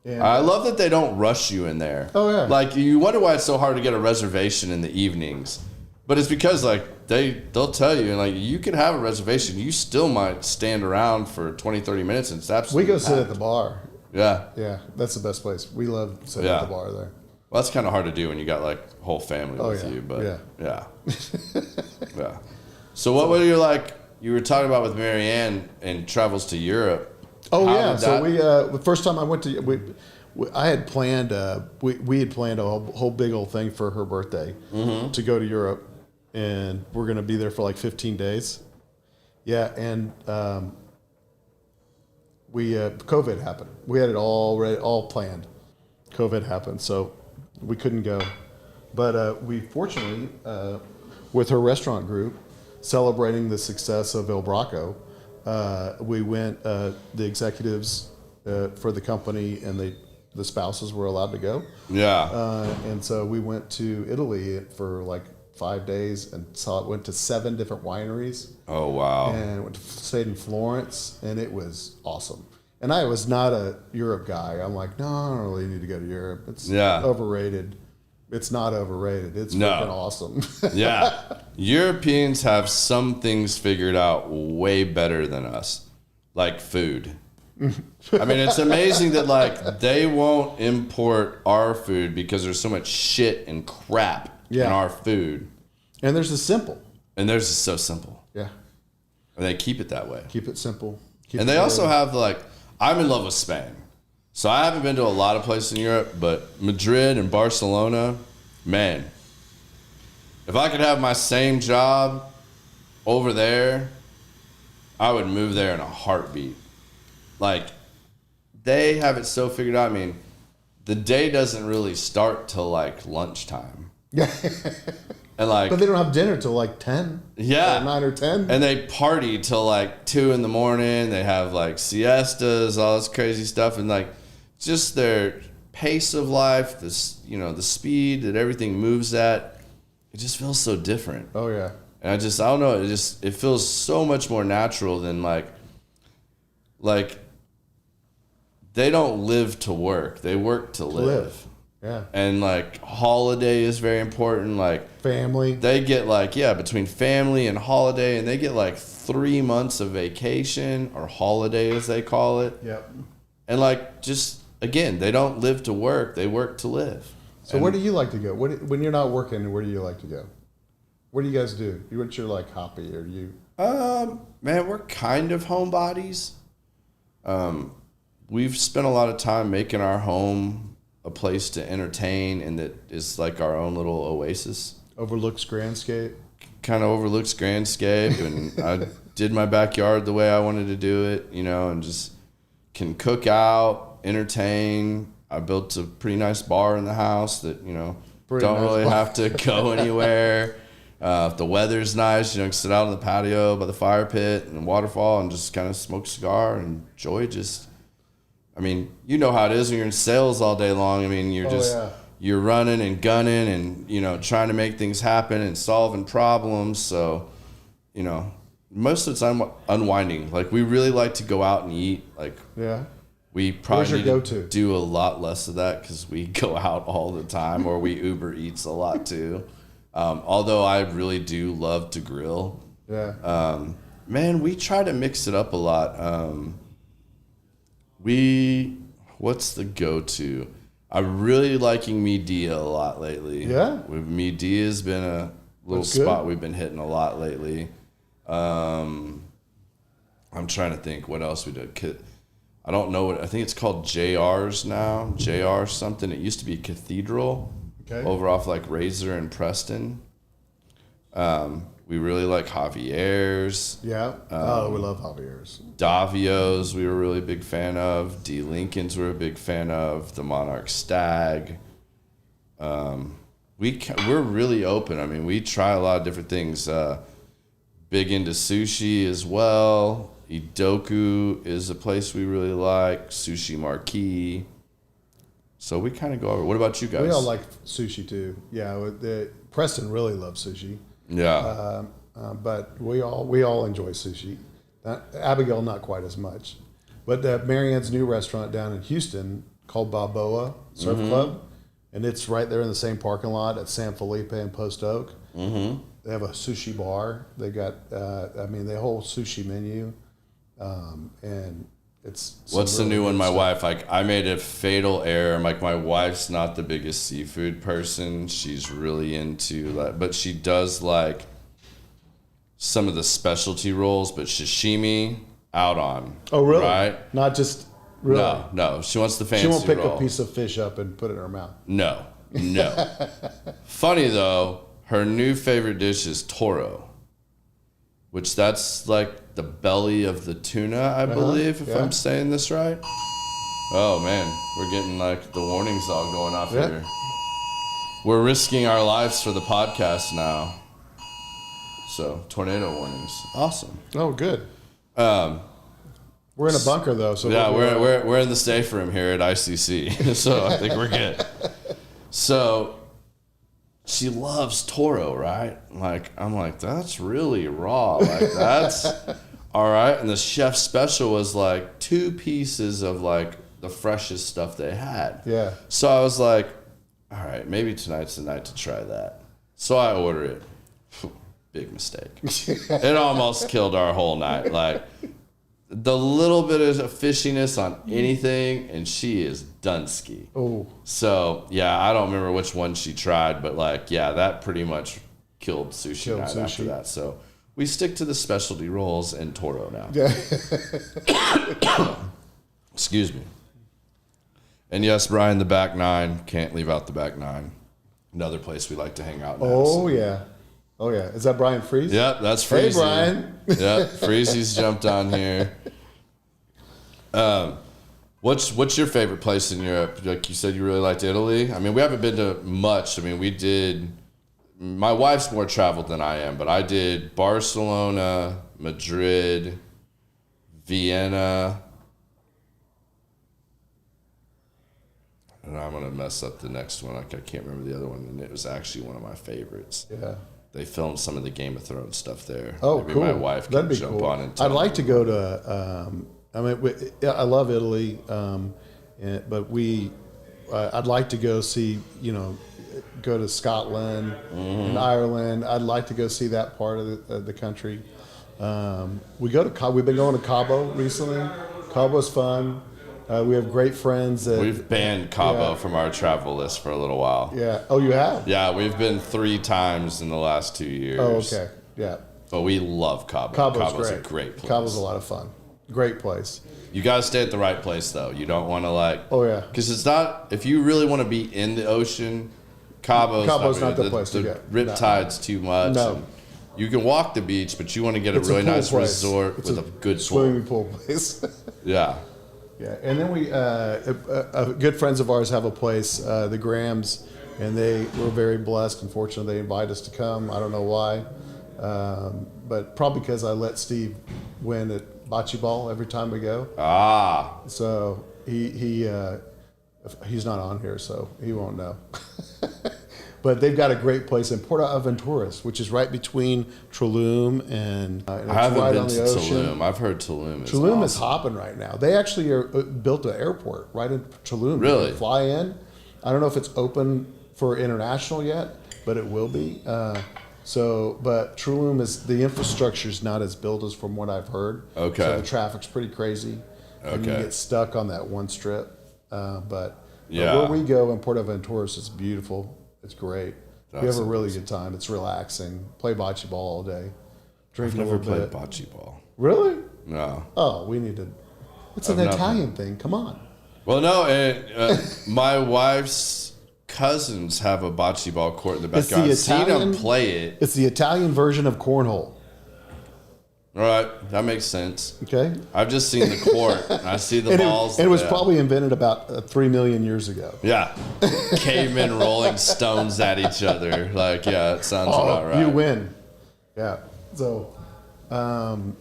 And I love that they don't rush you in there. Oh yeah. You wonder why it's so hard to get a reservation in the evenings. But it's because they'll tell you, and you can have a reservation, you still might stand around for 20, 30 minutes, and it's absolutely We go sit at the bar. Yeah. Yeah, that's the best place. We love sitting at the bar there. Well, that's kind of hard to do when you got whole family with you, but yeah. Yeah. So what were you were talking about with Mary Ann and travels to Europe? Oh yeah. So the first time I went to, I had planned, we had planned a whole big old thing for her birthday to go to Europe, and we're going to be there for 15 days. Yeah. And, COVID happened. We had it all planned. COVID happened, so we couldn't go. But we fortunately, with her restaurant group, celebrating the success of El Braco, we went. The executives for the company, and the spouses were allowed to go. Yeah. And so we went to Italy for like 5 days and went to 7 different wineries. Oh, wow. And stayed in Florence, and it was awesome. And I was not a Europe guy. I'm like, no, I don't really need to go to Europe. It's overrated. It's not overrated. It's freaking awesome. Yeah. Europeans have some things figured out way better than us, like food. I mean, it's amazing that like they won't import our food because there's so much shit and crap in our food. And theirs is simple. And theirs is so simple. Yeah. And they keep it that way. Keep it simple. And they also have like, I'm in love with Spain. So I haven't been to a lot of places in Europe, but Madrid and Barcelona, man, if I could have my same job over there, I would move there in a heartbeat. Like, they have it so figured out. I mean, the day doesn't really start till like lunchtime. Yeah. And like, but they don't have dinner till like 10. Yeah. Or 9 or 10. And they party till like 2 in the morning. They have like siestas, all this crazy stuff. And like, just their pace of life, this, you know, the speed that everything moves at, it just feels so different. Oh yeah. And I don't know, it feels so much more natural than like they don't live to work. They work to live. Yeah. And like holiday is very important. Like family. They get like, between family and holiday, and they get like 3 months of vacation, or holiday as they call it. Yep. And like, just again, they don't live to work. They work to live. So where do you like to go? When you're not working, where do you like to go? What do you guys do? What's your like hobby? Or you? Man, we're kind of homebodies. We've spent a lot of time making our home a place to entertain, and that is like our own little oasis. Overlooks Grandscape. Kind of overlooks Grandscape, and I did my backyard the way I wanted to do it, you know, and just can cook out, entertain. I built a pretty nice bar in the house that, you know, don't really have to go anywhere. If the weather's nice, you know, sit out on the patio by the fire pit and waterfall and just kind of smoke a cigar and enjoy just, I mean, you know how it is when you're in sales all day long. I mean, you're running and gunning and, you know, trying to make things happen and solving problems. So, you know, most of the time unwinding. Like, we really like to go out and eat. Like, we probably need to do a lot less of that because we go out all the time, or we Uber Eats a lot too. Although I really do love to grill. Yeah. Man, we try to mix it up a lot. What's the go-to? I'm really liking Media a lot lately. Yeah. Media's been a little spot we've been hitting a lot lately. I'm trying to think what else we did. I don't know I think it's called JR's now. JR something. It used to be Cathedral. Okay. Over off like Razor and Preston. We really like Javier's. Yeah. We love Javier's. Davio's we were a really big fan of. D. Lincoln's we're a big fan of. The Monarch Stag. We're really open. I mean, we try a lot of different things. Big into sushi as well. Idoku is a place we really like. Sushi Marquee. So we kind of go over. What about you guys? We all like sushi too. Yeah, Preston really loves sushi. Yeah. But we all enjoy sushi. Abigail not quite as much. But Marianne's new restaurant down in Houston called Balboa Surf Club, and it's right there in the same parking lot at San Felipe and Post Oak. Mm-hmm. They have a sushi bar. They got the whole sushi menu, and it's. What's really the new one? My wife, I made a fatal error. Like, my wife's not the biggest seafood person. She's really into that, but she does like some of the specialty rolls, but sashimi out on. Oh, really? Right? Not just really. No. She wants the fancy roll. She won't pick a piece of fish up and put it in her mouth. No. Funny though, her new favorite dish is toro, which that's like the belly of the tuna, I believe, if I'm saying this right. Oh man, we're getting like the warnings all going off here. We're risking our lives for the podcast now. So, tornado warnings. Awesome. Oh, good. We're in a bunker though, so yeah, we're in the safe room here at ICC, so I think we're good. So she loves toro, right? Like I'm like, that's really raw. Like that's all right. And the chef special was like 2 pieces of like the freshest stuff they had. Yeah. So I was like, all right, maybe tonight's the night to try that. So I order it. Big mistake. It almost killed our whole night. Like the little bit of fishiness on anything, and she is Dunsky. Oh. So yeah, I don't remember which one she tried, but like yeah, that pretty much killed sushi night after that. So we stick to the specialty rolls and toro now. Yeah. Excuse me. And yes, Brian, the back 9, can't leave out the back 9. Another place we like to hang out in Oh yeah. Oh yeah. Is that Brian Freeze? Yep, that's Freezy. Hey Brian. Yep, Freezy's jumped on here. What's your favorite place in Europe? Like you said, you really liked Italy. I mean, we haven't been to much. I mean, we did. My wife's more traveled than I am, but I did Barcelona, Madrid, Vienna. And I'm gonna mess up the next one. Like I can't remember the other one, and it was actually one of my favorites. Yeah. They filmed some of the Game of Thrones stuff there. Oh, maybe cool. my wife can jump on and tell I'd like me. to go to. I mean, I love Italy, but I'd like to go see. Go to Scotland and Ireland. I'd like to go see that part of the country. We've been going to Cabo recently. Cabo's fun. We have great friends. We've banned Cabo from our travel list for a little while. Yeah. Oh, you have? Yeah, we've been 3 times in the last 2 years. Oh, okay. Yeah. But we love Cabo. Cabo's a great place. Cabo's a lot of fun. Great place. You got to stay at the right place, though. You don't want to Oh, yeah. Because it's not, if you really want to be in the ocean, Cabo's not the place to get. Riptide's too much. No. You can walk the beach, but you want to get a really nice resort with a good swimming pool place. Yeah. Yeah, and then we good friends of ours have a place, the Grahams, and they were very blessed. Unfortunately, they invited us to come. I don't know why, but probably because I let Steve win at bocce ball every time we go. Ah. So he's not on here, so he won't know. But they've got a great place in Portaventuras, which is right between Tulum and it's I haven't right been on to the ocean. Tulum. I've heard Tulum is Tulum awesome. is hopping right now. They actually built an airport right in Tulum. Really? You can fly in. I don't know if it's open for international yet, but it will be. But Tulum the infrastructure is not as built as from what I've heard. Okay. So the traffic's pretty crazy. And you Okay. get stuck on that one strip. But Yeah. where we go in Portaventuras is beautiful. It's great. We That's have a really good time. It's relaxing. Play bocce ball all day. Drink I've a never little played bit. bocce ball. Really? No. Oh, we need to. It's an I've never- Italian thing. Come on. Well, no, and my wife's cousins have a bocce ball court in the It's the backyard. I've seen them Italian- play it. It's the Italian version of cornhole. All right, that makes sense. Okay. I've just seen the court. And I see the And balls. it was yeah. probably invented about 3 million years ago. Yeah. Cavemen rolling stones at each other. Like, yeah, it sounds about right. You win. Yeah. So, and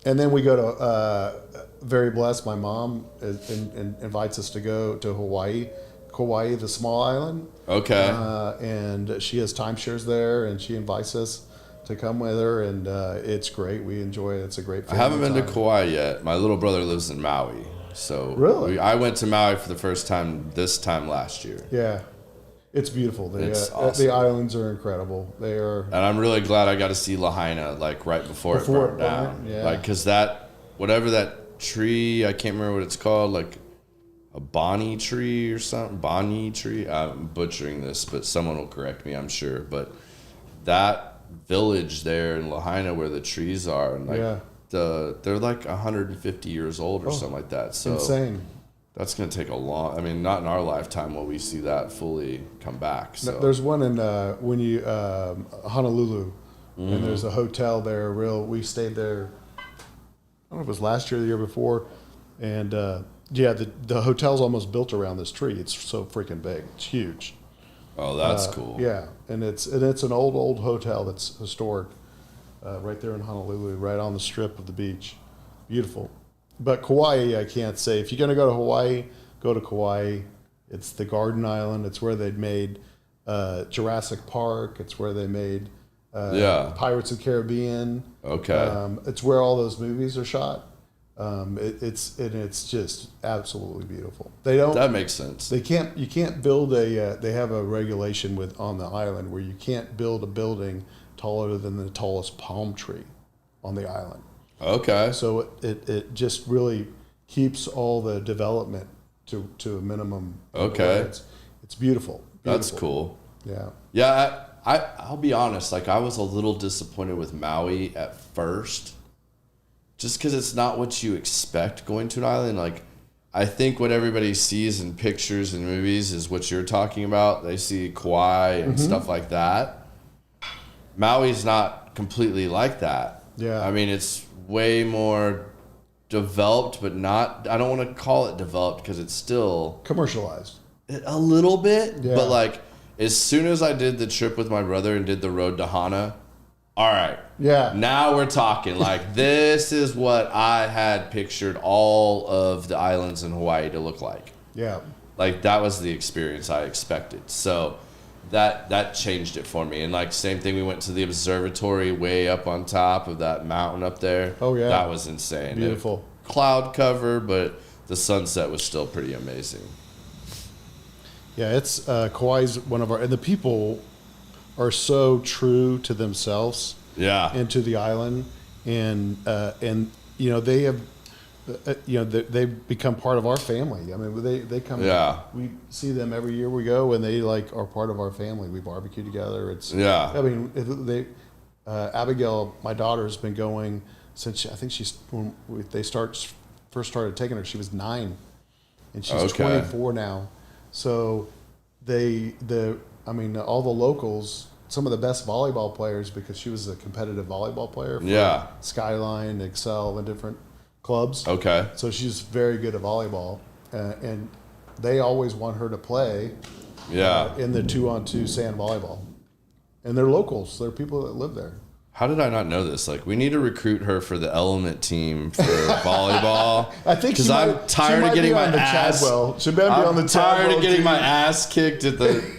then we go to, very blessed, my mom invites us to go to Hawaii. Kauai, the small island. Okay. And she has timeshares there, and she invites us to come with her, and it's great. We enjoy it. It's a great I family haven't been to time. Kauai yet. My little brother lives in Maui. So Really? I went to Maui for the first time this time last year. Yeah. It's beautiful. It's awesome. The islands are incredible. They are. And I'm really glad I got to see Lahaina like right before it burned down. Yeah. Like, cause whatever that tree, I can't remember what it's called, like a Bonnie tree or something. Bonnie tree. I'm butchering this, but someone will correct me, I'm sure. But that village there in Lahaina where the trees are, and like Yeah. they're like 150 years old or something like that. So Insane. that's gonna take a long. I mean, not in our lifetime will we see that fully come back. So There's one in Honolulu, Mm-hmm. and there's a hotel there. We stayed there. I don't know if it was last year or the year before, and the hotel's almost built around this tree. It's so freaking big. It's huge. oh, that's cool. Yeah, and it's an old hotel that's historic, right there in Honolulu, right on the strip of the beach. Beautiful. But Kauai, I can't say. If you're going to go to Hawaii, go to Kauai. It's the Garden Island. It's where they made Jurassic Park. It's where they made Pirates of the Caribbean. Okay. It's where all those movies are shot. It's just absolutely beautiful. They don't. That makes sense. You can't build a. They have a regulation on the island where you can't build a building taller than the tallest palm tree on the island. Okay. So it just really keeps all the development to a minimum. Okay. It's beautiful. That's cool. Yeah. Yeah. I'll be honest. Like, I was a little disappointed with Maui at first, just because it's not what you expect going to an island. Like, I think what everybody sees in pictures and movies is what you're talking about. They see Kauai and stuff like that. Maui's not completely like that. Yeah. I mean, it's way more developed, but not, I don't want to call it developed because it's still commercialized a little bit. Yeah. But like, as soon as I did the trip with my brother and did the road to Hana, all right. Yeah. Now we're talking. Like, this is what I had pictured all of the islands in Hawaii to look like. Yeah. Like, that was the experience I expected. So that changed it for me. And like, same thing, we went to the observatory way up on top of that mountain up there. Oh yeah. That was insane. Beautiful. Cloud cover, but the sunset was still pretty amazing. Yeah, it's Kauai's one of our, and the people are so true to themselves. Yeah. And to the island, and you know, they have, they've become part of our family. I mean, they come. Yeah. We see them every year we go, and they like are part of our family. We barbecue together. It's yeah. I mean, Abigail, my daughter, has been going since I think when they first started taking her. She was 9, and she's 24 now. So all the locals, some of the best volleyball players, because she was a competitive volleyball player for Skyline, Excel, and different clubs. Okay. So she's very good at volleyball, and they always want her to play in the 2-on-2 sand volleyball. And they're locals. They're people that live there. How did I not know this? Like, we need to recruit her for the Element team for volleyball. I think because I'm tired of getting my ass. She better be on the Chadwell tired of getting team. my ass kicked at the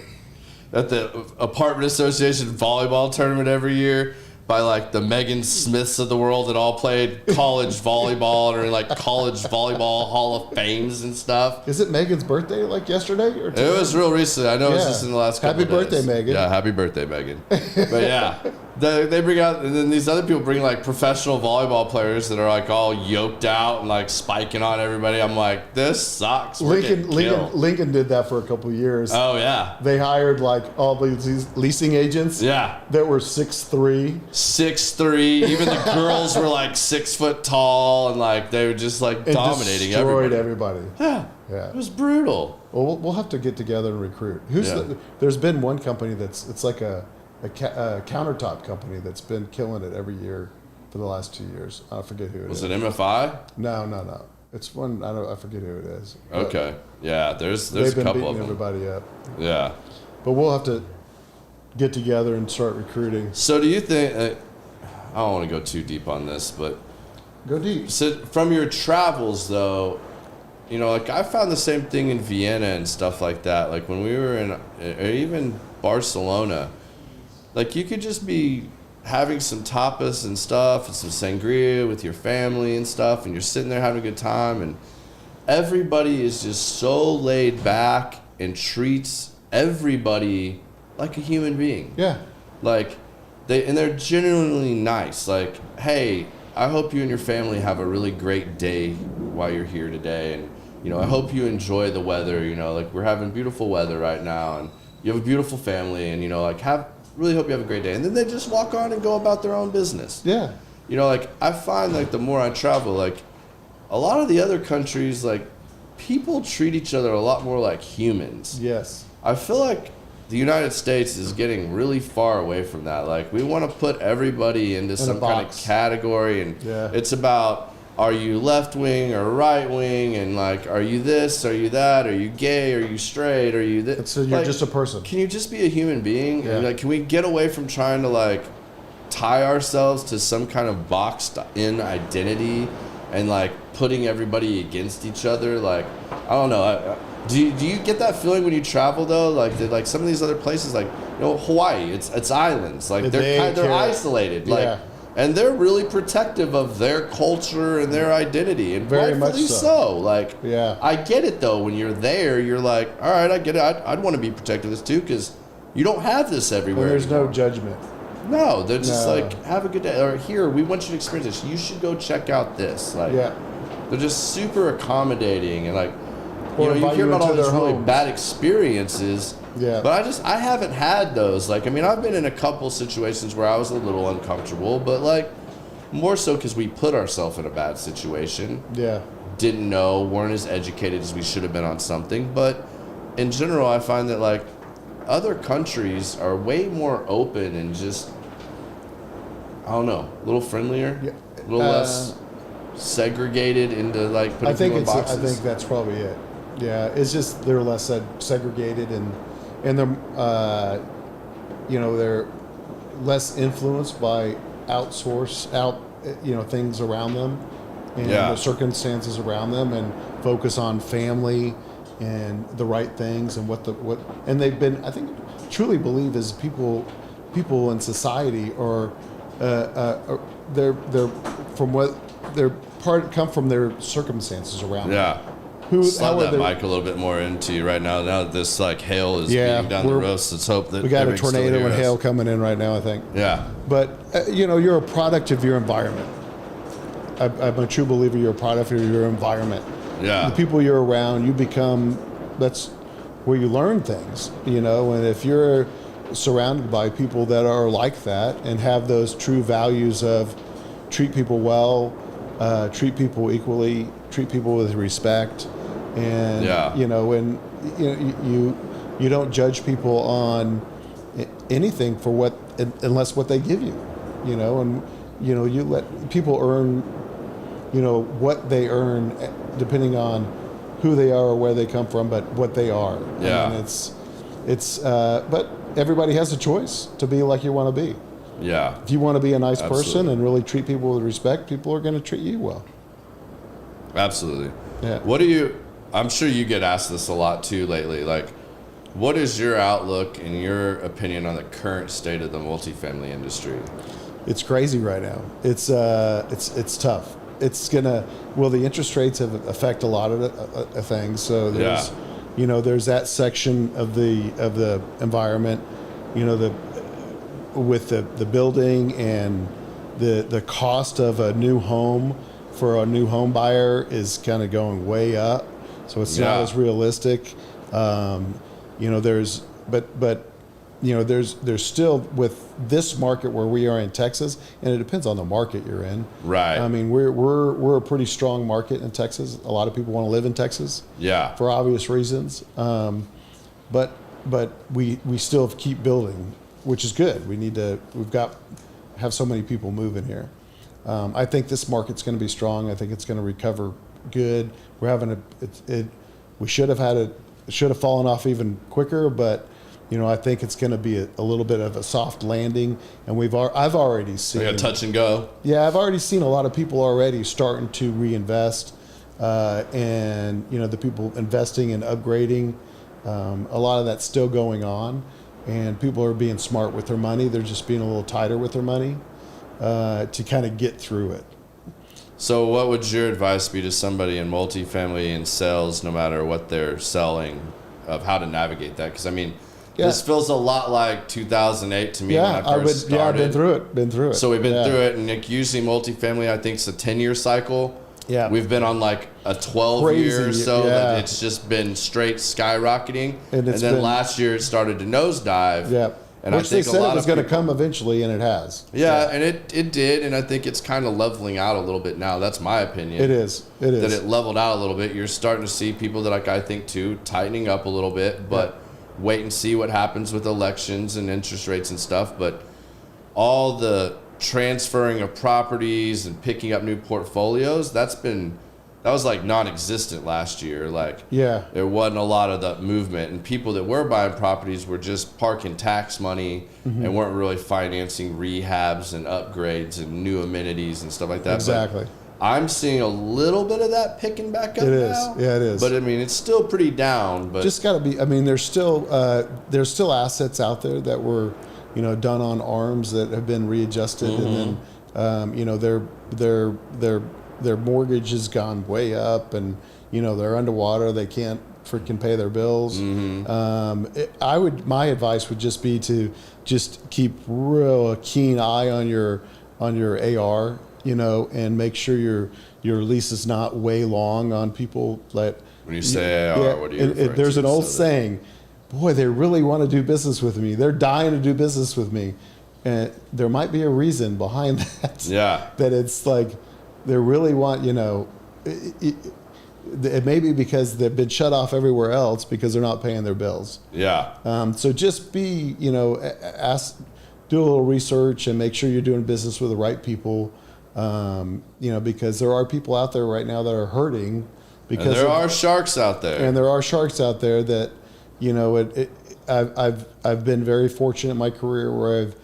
apartment association volleyball tournament every year by like the Megan Smiths of the world that all played college volleyball and are in like college volleyball Hall of Fames and stuff. Is it Megan's birthday like yesterday or today? It was real recent. I know it was just in the last couple of days. Happy birthday, Megan. Yeah, happy birthday, Megan. But yeah, they bring out, and then these other people bring like professional volleyball players that are like all yoked out and like spiking on everybody. I'm like, this sucks. Lincoln did that for a couple of years. Oh yeah. They hired like all these leasing agents. Yeah. That were 6'3". 6'3". Even the girls were like 6 foot tall, and like they were just like dominating destroyed everybody. Yeah. Yeah. It was brutal. Well, we'll have to get together and recruit. There's been one company it's like a countertop company that's been killing it every year for the last 2 years. I forget who it is. Was it MFI? No. It's one. I forget who it is. Okay. Yeah. There's a they've been couple of beating them. everybody up. Yeah. But we'll have to get together and start recruiting. So do you think? I don't want to go too deep on this, but go deep. So from your travels, though, you know, like I found the same thing in Vienna and stuff like that. Like when we were in, or even Barcelona, like you could just be having some tapas and stuff and some sangria with your family and stuff, and you're sitting there having a good time, and everybody is just so laid back and treats everybody like a human being. Yeah. Like they're genuinely nice. Like, hey, I hope you and your family have a really great day while you're here today, and you know, I hope you enjoy the weather. You know, like we're having beautiful weather right now, and you have a beautiful family, and you know, like really hope you have a great day. And then they just walk on and go about their own business. Yeah. You know, like I find like the more I travel, like a lot of the other countries, like people treat each other a lot more like humans. Yes. I feel like the United States is getting really far away from that. Like we want to put everybody into some kind of category, and it's about, are you left wing or right wing, and like, are you this, are you that, are you gay, are you straight, are you this? So you're just a person. Can you just be a human being? Yeah. And like, can we get away from trying to like tie ourselves to some kind of boxed in identity, and like putting everybody against each other. Like, I don't know. Do you get that feeling when you travel though? Like some of these other places, like Hawaii, it's islands. Like they're isolated. Like, and they're really protective of their culture and their identity, and very much so. Like, yeah, I get it though. When you're there, you're like, all right, I get it. I'd want to be protective of this too, because you don't have this everywhere. And there's anymore. no judgment. No, they're just like, have a good day. Or here, we want you to experience this. You should go check out this. Like, they're just super accommodating, and like, you hear about all these really bad experiences. Yeah. But I haven't had those. Like, I mean, I've been in a couple situations where I was a little uncomfortable, but like, more so because we put ourselves in a bad situation. Yeah. Didn't know, weren't as educated as we should have been on something. But in general, I find that like, other countries are way more open and just, I don't know, a little friendlier, a little less segregated into like putting people in boxes. I think that's probably it. Yeah, it's just they're less segregated and they're they're less influenced by things around them and the circumstances around them, and focus on family and the right things and and they've been, I think, truly believe is people in society are they're from what they're come from their circumstances around them. Slide that mic a little bit more into you right now. Now that this like hail is beating down the road, let's hope that we got a tornado and hail coming in right now, I think. Yeah. But you're a product of your environment. I'm a true believer you're a product of your environment. Yeah. The people you're around, you become, that's where you learn things, and if you're surrounded by people that are like that and have those true values of treat people well, treat people equally, treat people with respect, and and you don't judge people on anything for unless what they give you, and you let people earn what they earn depending on who they are or where they come from, but what they are. Yeah. And it's but everybody has a choice to be like you want to be. Yeah. If you want to be a nice person and really treat people with respect, people are going to treat you well. Absolutely. Yeah. I'm sure you get asked this a lot too lately. Like, what is your outlook and your opinion on the current state of the multifamily industry? It's crazy right now. It's tough. It's the interest rates have affect a lot of things. So there's, there's that section of the environment, with the building and the cost of a new home for a new home buyer is kind of going way up. So it's not as realistic. There's still, with this market where we are in Texas, and it depends on the market you're in. Right. I mean, we're a pretty strong market in Texas. A lot of people want to live in Texas. Yeah. For obvious reasons. But we still keep building, which is good. Have so many people moving here. I think this market's going to be strong. I think it's going to recover good. We're having we should have fallen off even quicker, but I think it's going to be a little bit of a soft landing, and I've already seen a touch and go. Yeah, I've already seen a lot of people already starting to reinvest, and the people investing and upgrading. A lot of that's still going on, and people are being smart with their money. They're just being a little tighter with their money to kind of get through it. So what would your advice be to somebody in multifamily and sales, no matter what they're selling, of how to navigate that? Because, I mean, this feels a lot like 2008 to me when I first started. Yeah, I've been through it. So we've been through it, and usually multifamily, I think, is a 10-year cycle. Yeah. We've been on like a 12-year or so that it's just been straight skyrocketing. And then last year it started to nosedive. Yeah. And Which they said it was going to come eventually, and it has. Yeah, and it did, and I think it's kind of leveling out a little bit now. That's my opinion. It is. That it leveled out a little bit. You're starting to see people that, like I think too, tightening up a little bit, but wait and see what happens with elections and interest rates and stuff. But all the transferring of properties and picking up new portfolios, that was like non-existent last year. Like, there wasn't a lot of the movement, and people that were buying properties were just parking tax money and weren't really financing rehabs and upgrades and new amenities and stuff like that. Exactly. But I'm seeing a little bit of that picking back up It is. now. Yeah, it is. But I mean, it's still pretty down. But just got to be. I mean, there's still assets out there that were, done on arms that have been readjusted, and then their mortgage has gone way up, and they're underwater. They can't freaking pay their bills. My advice would just be to just keep a keen eye on your AR, and make sure your lease is not way long on people that. When you say AR, what do you refer There's to? an old saying, boy, they really want to do business with me. They're dying to do business with me. And there might be a reason behind that. Yeah. That it's like they really want, it may be because they've been shut off everywhere else because they're not paying their bills. Yeah. So just be, do a little research and make sure you're doing business with the right people. Because there are people out there right now that are hurting. Because and there are sharks out there. And there are sharks out there that, I've been very fortunate in my career where I've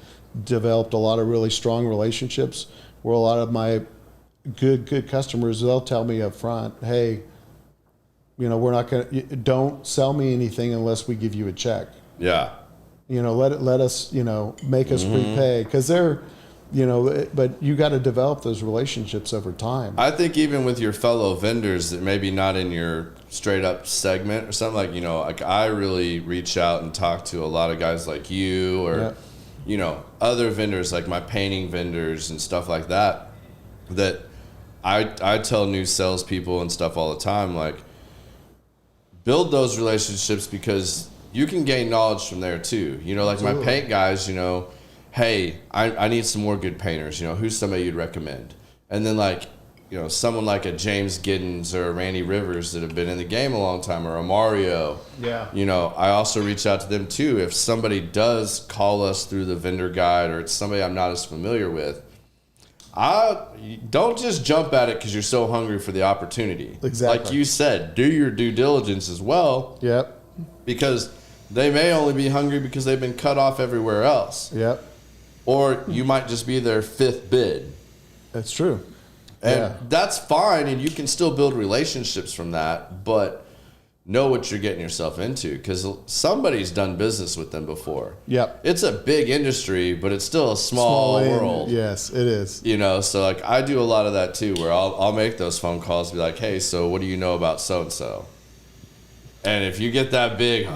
developed a lot of really strong relationships where a lot of my good customers, they'll tell me up front, hey, we're not going to, don't sell me anything unless we give you a check. Yeah. Let us, make us prepay, because they're, but you got to develop those relationships over time. I think even with your fellow vendors that maybe not in your straight up segment or something, like I really reach out and talk to a lot of guys like you or, other vendors like my painting vendors and stuff like that, that I tell new salespeople and stuff all the time, like, build those relationships because you can gain knowledge from there too. Like Absolutely. My paint guys, hey, I need some more good painters. Who's somebody you'd recommend? And then someone like a James Giddens or a Randy Rivers that have been in the game a long time, or a Mario. Yeah. I also reach out to them too. If somebody does call us through the vendor guide or it's somebody I'm not as familiar with, don't just jump at it because you're so hungry for the opportunity. Exactly. Like you said, do your due diligence as well. Yep. Because they may only be hungry because they've been cut off everywhere else. Yep. Or you might just be their fifth bid. That's true. And that's fine, and you can still build relationships from that, but know what you're getting yourself into because somebody's done business with them before. Yep. It's a big industry, but it's still a small world. Yes, it is. So like I do a lot of that too, where I'll make those phone calls and be like, hey, so what do you know about so-and-so? And if you get that big,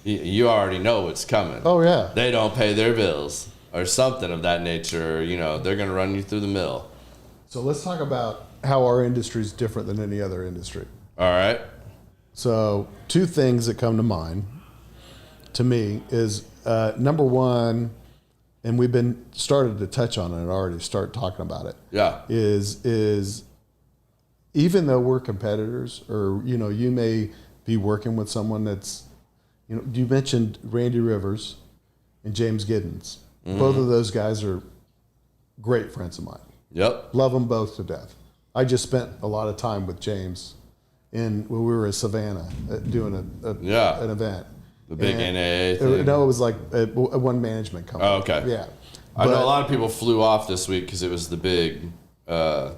you already know what's coming. Oh, yeah. They don't pay their bills or something of that nature. They're going to run you through the mill. So let's talk about how our industry is different than any other industry. All right. So 2 things that come to mind to me is number one, and we've been started to touch on it already, start talking about it. Yeah. Is even though we're competitors, or you may be working with someone that's, you mentioned Randy Rivers and James Giddens. Mm-hmm. Both of those guys are great friends of mine. Yep. Love them both to death. I just spent a lot of time with James when we were in Savannah doing an event. The big NAA thing. No, it was like one management company. Oh, okay. Yeah. I know a lot of people flew off this week because it was the big. But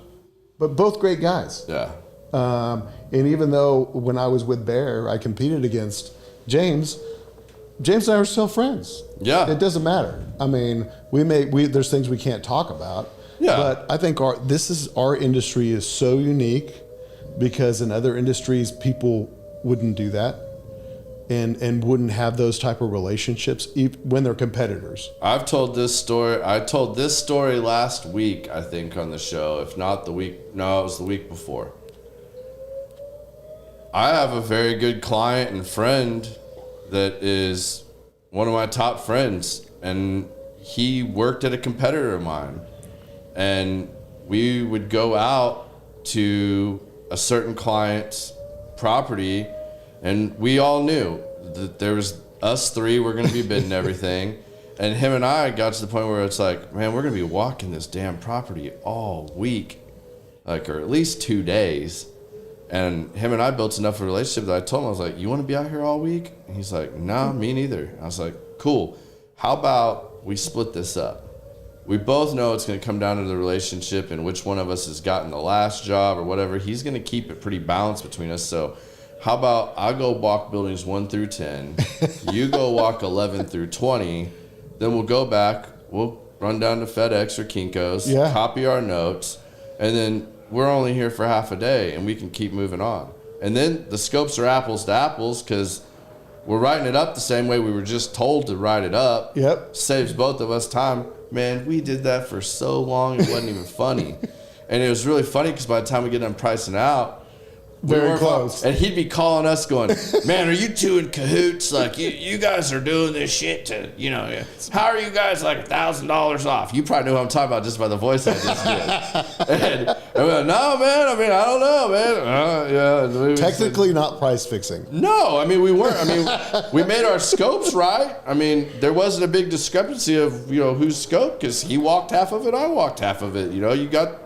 both great guys. Yeah. And even though when I was with Bear, I competed against James and I are still friends. Yeah. It doesn't matter. I mean, there's things we can't talk about. Yeah. But I think our industry is so unique because in other industries people wouldn't do that and wouldn't have those type of relationships when they're competitors. I've told this story. I told this story last week, I think, on the show. If not the week, no, it was the week before. I have a very good client and friend that is one of my top friends, and he worked at a competitor of mine. And we would go out to a certain client's property, and we all knew that there was us 3 were going to be bidding everything. And him and I got to the point where it's like, man, we're going to be walking this damn property all week, or at least 2 days. And him and I built enough of a relationship that I told him, I was like, you want to be out here all week? And he's like, nah, me neither. I was like, cool. How about we split this up? we both know it's going to come down to the relationship and which one of us has gotten the last job or whatever. He's going to keep it pretty balanced between us. So how about I go walk buildings 1 through 10, you go walk 11 through 20, then we'll go back, we'll run down to FedEx or Kinko's, copy our notes, and then we're only here for half a day and we can keep moving on. And then the scopes are apples to apples because we're writing it up the same way we were just told to write it up. Yep. Saves both of us time. Man, we did that for so long it wasn't even funny. And it was really funny because by the time we get done pricing out, very close. And he'd be calling us going, man, are you two in cahoots? Like, you guys are doing this shit to, you know, how are you guys like $1,000 off? You probably know who I'm talking about just by the voice I just did. and we're like, no, man, I mean, I don't know, man. Technically not price fixing. No, I mean, we weren't. I mean, we made our scopes right. I mean, there wasn't a big discrepancy of, you know, whose scope, because he walked half of it, I walked half of it. You know, you got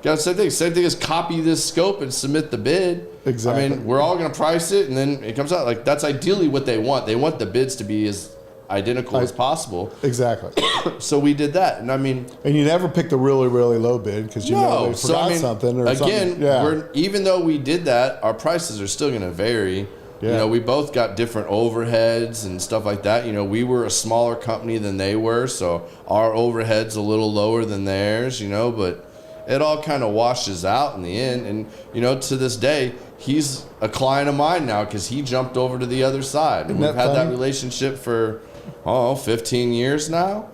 the same thing as copy this scope and submit the bid. Exactly. I mean, we're all going to price it, and then it comes out. Like, that's ideally what they want. They want the bids to be as identical as possible. Exactly. So we did that. And I mean... And you never pick the really, really low bid because you know they forgot something or again, something. Even though we did that, our prices are still going to vary. Yeah. You know, we both got different overheads and stuff like that. You know, we were a smaller company than they were, so our overhead's a little lower than theirs, you know, but... It all kind of washes out in the end. And, you know, to this day, he's a client of mine now because he jumped over to the other side. And we've had that relationship for, 15 years now.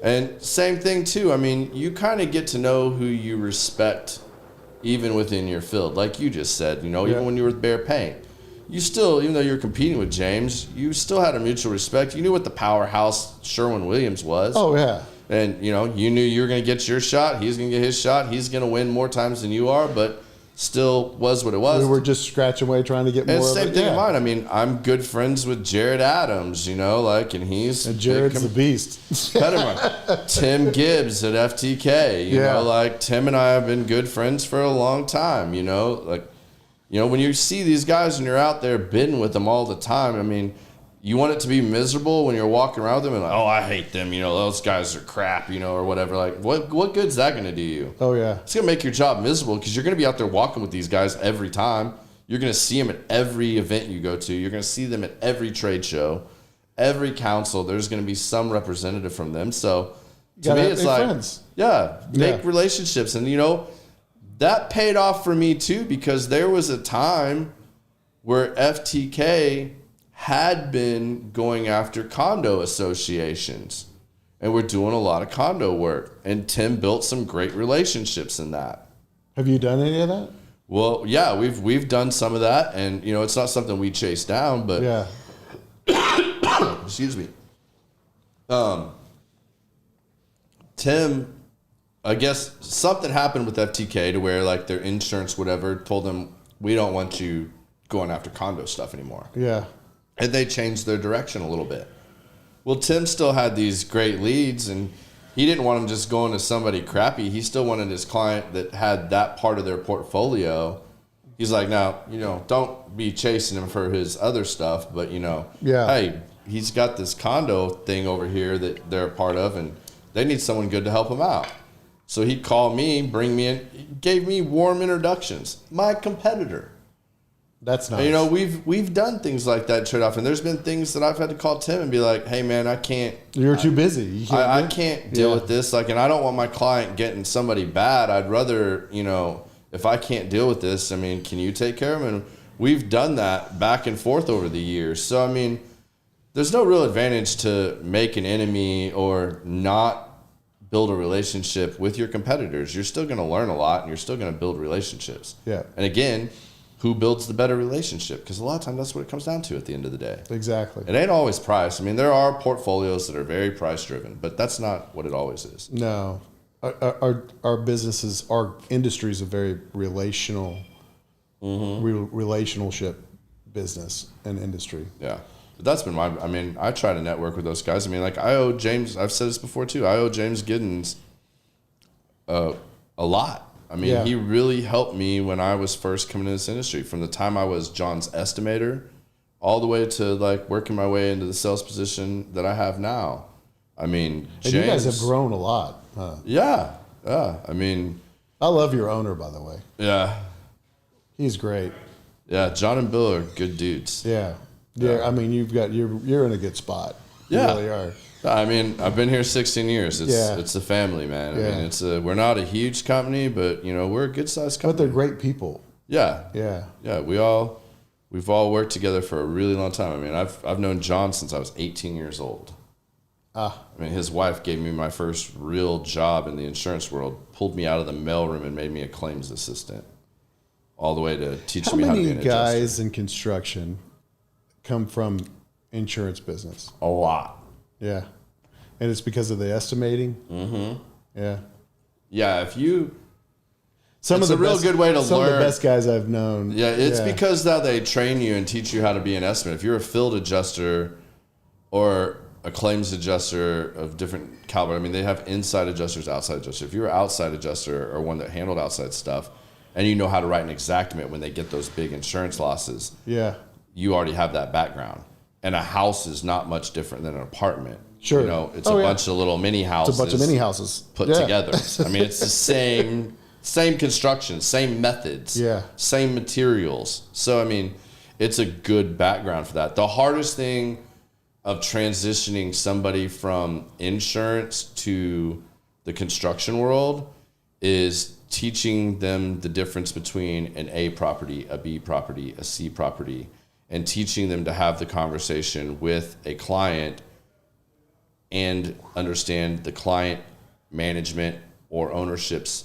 And same thing, too. I mean, you kind of get to know who you respect even within your field. Like you just said, you know, even when you were with Bear Paint. You still, even though you were competing with James, you still had a mutual respect. You knew what the powerhouse Sherwin-Williams was. Oh, yeah. And, you know, you knew you were going to get your shot. He's going to get his shot. He's going to win more times than you are, but still was what it was. We were just scratching away trying to get more of it. And same thing in mine. I mean, I'm good friends with Jared Adams, you know, like, and he's... And Jared's the beast. Tim Gibbs at FTK, you know, like, Tim and I have been good friends for a long time, you know. Like, you know, when you see these guys and you're out there bidding with them all the time, I mean... You want it to be miserable when you're walking around with them and like, oh, I hate them, you know, those guys are crap, you know, or whatever. Like, what good's that going to do you? Oh, yeah. It's going to make your job miserable because you're going to be out there walking with these guys every time. You're going to see them at every event you go to. You're going to see them at every trade show, every council. There's going to be some representative from them. So to me, it's like, make relationships. And, you know, that paid off for me too because there was a time where FTK had been going after condo associations, and we're doing a lot of condo work. And Tim built some great relationships in that. Have you done any of that? Well, yeah, we've done some of that, and you know, it's not something we chase down, but excuse me. Tim, I guess something happened with FTK to where like their insurance, whatever, told them we don't want you going after condo stuff anymore. Yeah. And they changed their direction a little bit. Well, Tim still had these great leads, and he didn't want them just going to somebody crappy. He still wanted his client that had that part of their portfolio. He's like, now, you know, don't be chasing him for his other stuff, but, you know, hey, he's got this condo thing over here that they're a part of, and they need someone good to help him out. So he'd call me, bring me in, gave me warm introductions. My competitor. That's nice. You know, we've done things like that trade off, and there's been things that I've had to call Tim and be like, "Hey, man, I can't. You're too busy. I can't deal with this. Like, and I don't want my client getting somebody bad. I'd rather, you know, if I can't deal with this, I mean, can you take care of him?" And we've done that back and forth over the years. So I mean, there's no real advantage to make an enemy or not build a relationship with your competitors. You're still going to learn a lot, and you're still going to build relationships. Yeah. And again, who builds the better relationship? Because a lot of times that's what it comes down to at the end of the day. Exactly. It ain't always price. I mean, there are portfolios that are very price driven, but that's not what it always is. No. Our businesses, our industry is a very relational, relationship business and industry. Yeah. But that's been I mean, I try to network with those guys. I mean, like I owe James, I've said this before too, I owe James Giddens a lot. I mean, he really helped me when I was first coming into this industry, from the time I was John's estimator all the way to like working my way into the sales position that I have now. I mean, and you guys have grown a lot. Huh? Yeah. I mean, I love your owner, by the way. Yeah. He's great. Yeah, John and Bill are good dudes. Yeah. I mean, you're in a good spot. You really are. I mean, I've been here 16 years. It's a family, man. I mean, we're not a huge company, but we're a good sized company. But they're great people. Yeah. Yeah. Yeah. We've all worked together for a really long time. I mean, I've known John since I was 18 years old. I mean, his wife gave me my first real job in the insurance world, pulled me out of the mailroom and made me a claims assistant, all the way to teaching me how to be an adjuster. How many guys in construction come from insurance business? A lot. Yeah. And it's because of the estimating? Mm-hmm. Yeah. Yeah, it's a real good way to learn. Some of the best guys I've known. Yeah, it's because now they train you and teach you how to be an estimate. If you're a field adjuster or a claims adjuster of different caliber, I mean, they have inside adjusters, outside adjusters. If you're an outside adjuster or one that handled outside stuff, and you know how to write an exactament when they get those big insurance losses, you already have that background. And a house is not much different than an apartment. Sure. It's a bunch of little mini houses. It's a bunch of mini houses put together. I mean, it's the same construction, same methods, same materials. So, I mean, it's a good background for that. The hardest thing of transitioning somebody from insurance to the construction world is teaching them the difference between an A property, a B property, a C property, and teaching them to have the conversation with a client and understand the client management or ownership's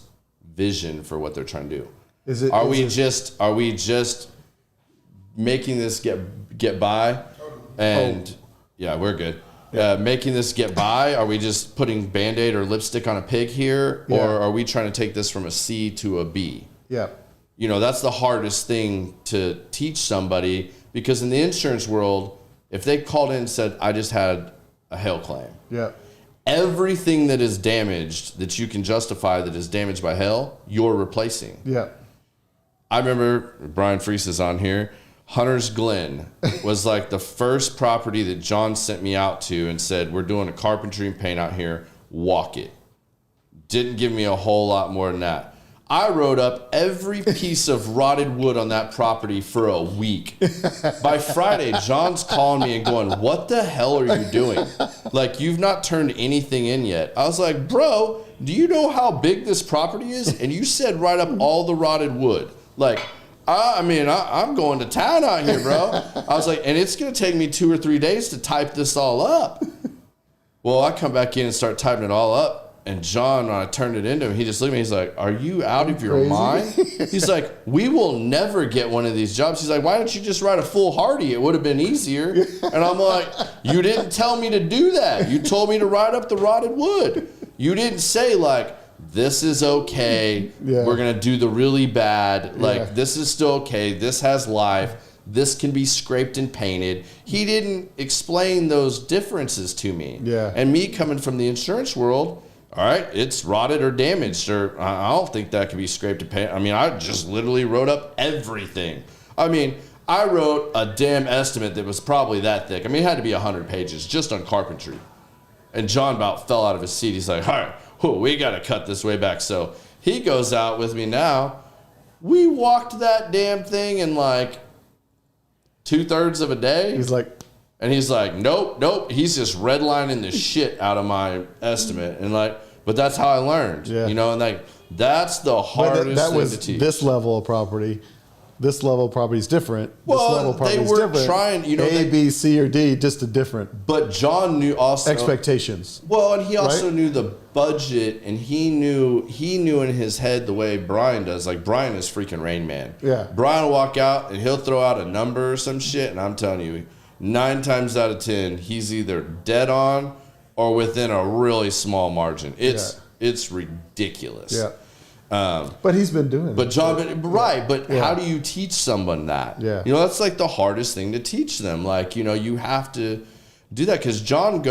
vision for what they're trying to do. Are we just making this get by? And yeah, we're good. Making this get by? Are we just putting Band-Aid or lipstick on a pig here? Or are we trying to take this from a C to a B? Yeah. That's the hardest thing to teach somebody, because in the insurance world, if they called in and said, I just had a hail claim. Yeah. Everything that is damaged that you can justify that is damaged by hail, you're replacing. Yeah. I remember Brian Freese is on here. Hunter's Glen was like the first property that John sent me out to and said, we're doing a carpentry and paint out here. Walk it. Didn't give me a whole lot more than that. I wrote up every piece of rotted wood on that property for a week. By Friday, John's calling me and going, what the hell are you doing? Like, you've not turned anything in yet. I was like, bro, do you know how big this property is? And you said write up all the rotted wood. Like, I'm going to town out here, bro. I was like, and it's going to take me 2 or 3 days to type this all up. Well, I come back in and start typing it all up. And John, when I turned it into him, he just looked at me. He's like, are you out of your mind? He's like, we will never get one of these jobs. He's like, why don't you just write a full Hardy? It would have been easier. And I'm like, you didn't tell me to do that. You told me to write up the rotted wood. You didn't say, like, this is okay. We're going to do the really bad. Like, this is still okay. This has life. This can be scraped and painted. He didn't explain those differences to me. Yeah. And me coming from the insurance world, all right, it's rotted or damaged, or I don't think that can be scraped and painted. I mean, I just literally wrote up everything. I mean, I wrote a damn estimate that was probably that thick. I mean, it had to be 100 pages just on carpentry. And John about fell out of his seat. He's like, all right, we got to cut this way back. So he goes out with me now. We walked that damn thing in like 2/3 of a day. He's like, nope. He's just redlining the shit out of my estimate. And like, but that's how I learned, and like, that's the hardest thing to teach. This level of property. This level of property is different. Well, this level of property they is were different. trying, A, B, C, or D, just a different. But John knew also expectations. Well, and he also knew the budget, and he knew in his head the way Brian does. Like, Brian is freaking Rain Man. Yeah. Brian will walk out and he'll throw out a number or some shit, and I'm telling you, 9 times out of 10, he's either dead on or within a really small margin. It's ridiculous. Yeah. But he's been doing it. But John, how do you teach someone that? Yeah. That's like the hardest thing to teach them. Like, you have to do that, because John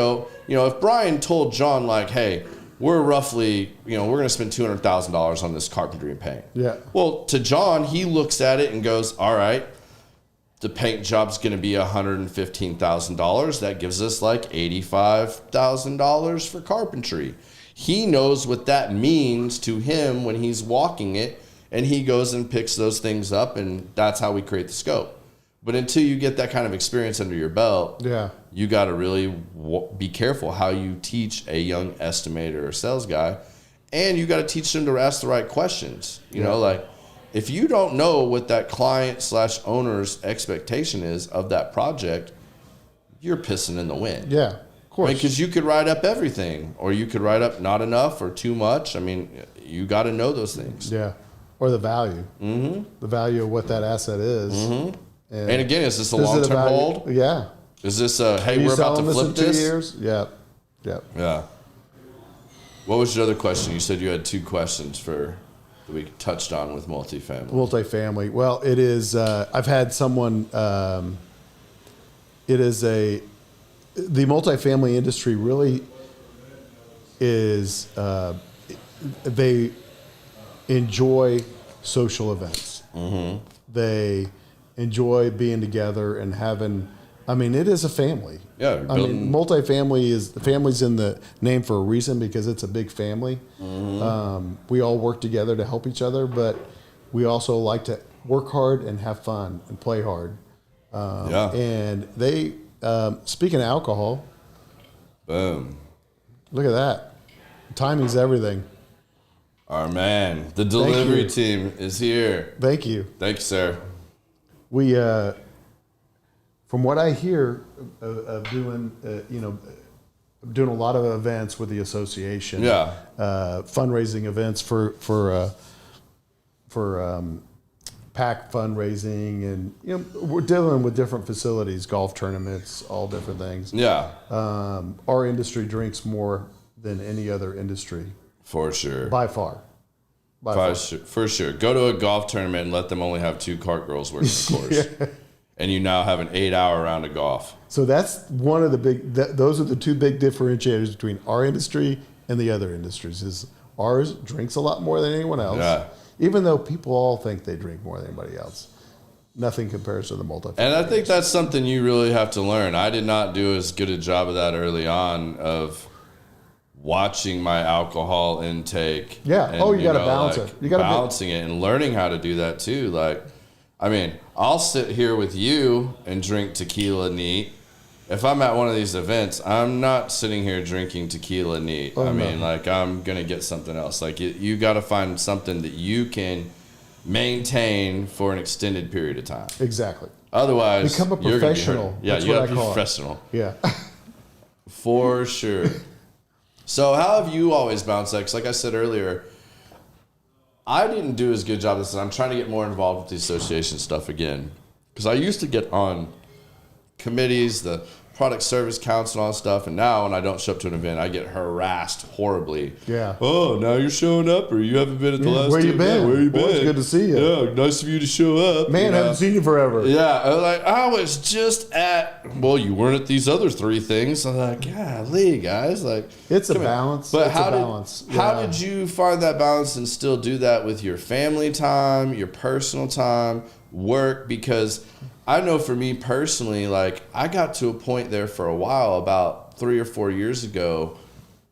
if Brian told John, like, hey, we're roughly, we're going to spend $200,000 on this carpentry and paint. Yeah. Well, to John, he looks at it and goes, all right, the paint job's going to be $115,000. That gives us like $85,000 for carpentry. He knows what that means to him when he's walking it, and he goes and picks those things up, and that's how we create the scope. But until you get that kind of experience under your belt, you got to really be careful how you teach a young estimator or sales guy, and you got to teach them to ask the right questions. You know, like, if you don't know what that client/owner's expectation is of that project, you're pissing in the wind. Yeah, of course. Because you could write up everything, or you could write up not enough or too much. I mean, you got to know those things. Yeah, or the value. Mm-hmm. The value of what that asset is. Mm-hmm. And again, is this a long-term hold? Yeah. Is this a, hey, we're about to flip this? 2 years? Yeah. Yeah. Yeah. What was your other question? You said you had 2 questions that we touched on with multifamily. Multifamily. Well, it is, I've had someone, the multifamily industry really is, they enjoy social events. Mm-hmm. They enjoy being together and having, I mean, it is a family. Yeah. I mean, multifamily the family's in the name for a reason, because it's a big family. Mm-hmm. We all work together to help each other, but we also like to work hard and have fun and play hard. And they, speaking of alcohol, boom. Look at that. Timing's everything. Our man, the delivery team is here. Thank you. Thank you, sir. We, from what I hear of doing, doing a lot of events with the association. Yeah. Fundraising events for pack fundraising, and we're dealing with different facilities, golf tournaments, all different things. Yeah. Our industry drinks more than any other industry. For sure. By far. For sure. Go to a golf tournament and let them only have 2 cart girls working the course. And you now have an 8-hour round of golf. So that's one of the those are the 2 big differentiators between our industry and the other industries. Is ours drinks a lot more than anyone else. Yeah. Even though people all think they drink more than anybody else. Nothing compares to the multifamily. And I think that's something you really have to learn. I did not do as good a job of that early on, of watching my alcohol intake. Yeah. And, you got to balance it. You got to balancing it and learning how to do that too. Like, I mean, I'll sit here with you and drink tequila neat. If I'm at one of these events, I'm not sitting here drinking tequila neat. I mean, like, I'm going to get something else. Like, you got to find something that you can maintain for an extended period of time. Exactly. Otherwise, become a professional. Yeah, you got to be professional. Yeah. For sure. So how have you always bounced that? Because like I said earlier, I didn't do as good a job as this. I'm trying to get more involved with the association stuff again. Because I used to get on committees, the product service council and all that stuff, and now when I don't show up to an event, I get harassed horribly. Yeah. Oh, now you're showing up, or you haven't been at the last Where you been? Where you been? It's good to see you. Yeah, nice of you to show up. Man, I haven't seen you forever. Yeah, I was just at, well, you weren't at these other 3 things. I'm like, golly, guys. Like, it's a balance. But it's how did you find that balance and still do that with your family time, your personal time, work? Because I know for me personally, like, I got to a point there for a while, about 3 or 4 years ago,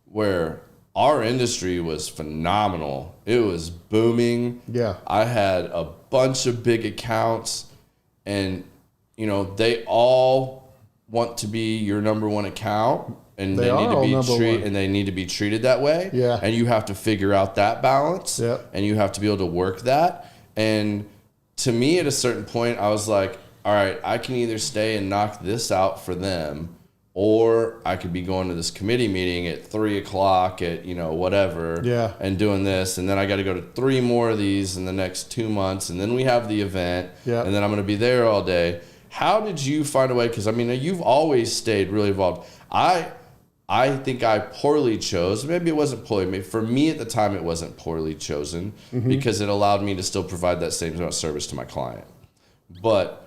where our industry was phenomenal. It was booming. Yeah. I had a bunch of big accounts, and, they all want to be your number one account, and they need to be treated, and they need to be treated that way. Yeah. And you have to figure out that balance. Yeah. And you have to be able to work that. And to me, at a certain point, I was like, all right, I can either stay and knock this out for them, or I could be going to this committee meeting at 3:00 at, whatever. Yeah. And doing this. And then I got to go to 3 more of these in the next 2 months. And then we have the event. Yeah. And then I'm going to be there all day. How did you find a way? Because, I mean, you've always stayed really involved. I think I poorly chose. Maybe it wasn't poorly. For me at the time, it wasn't poorly chosen, because it allowed me to still provide that same amount of service to my client. But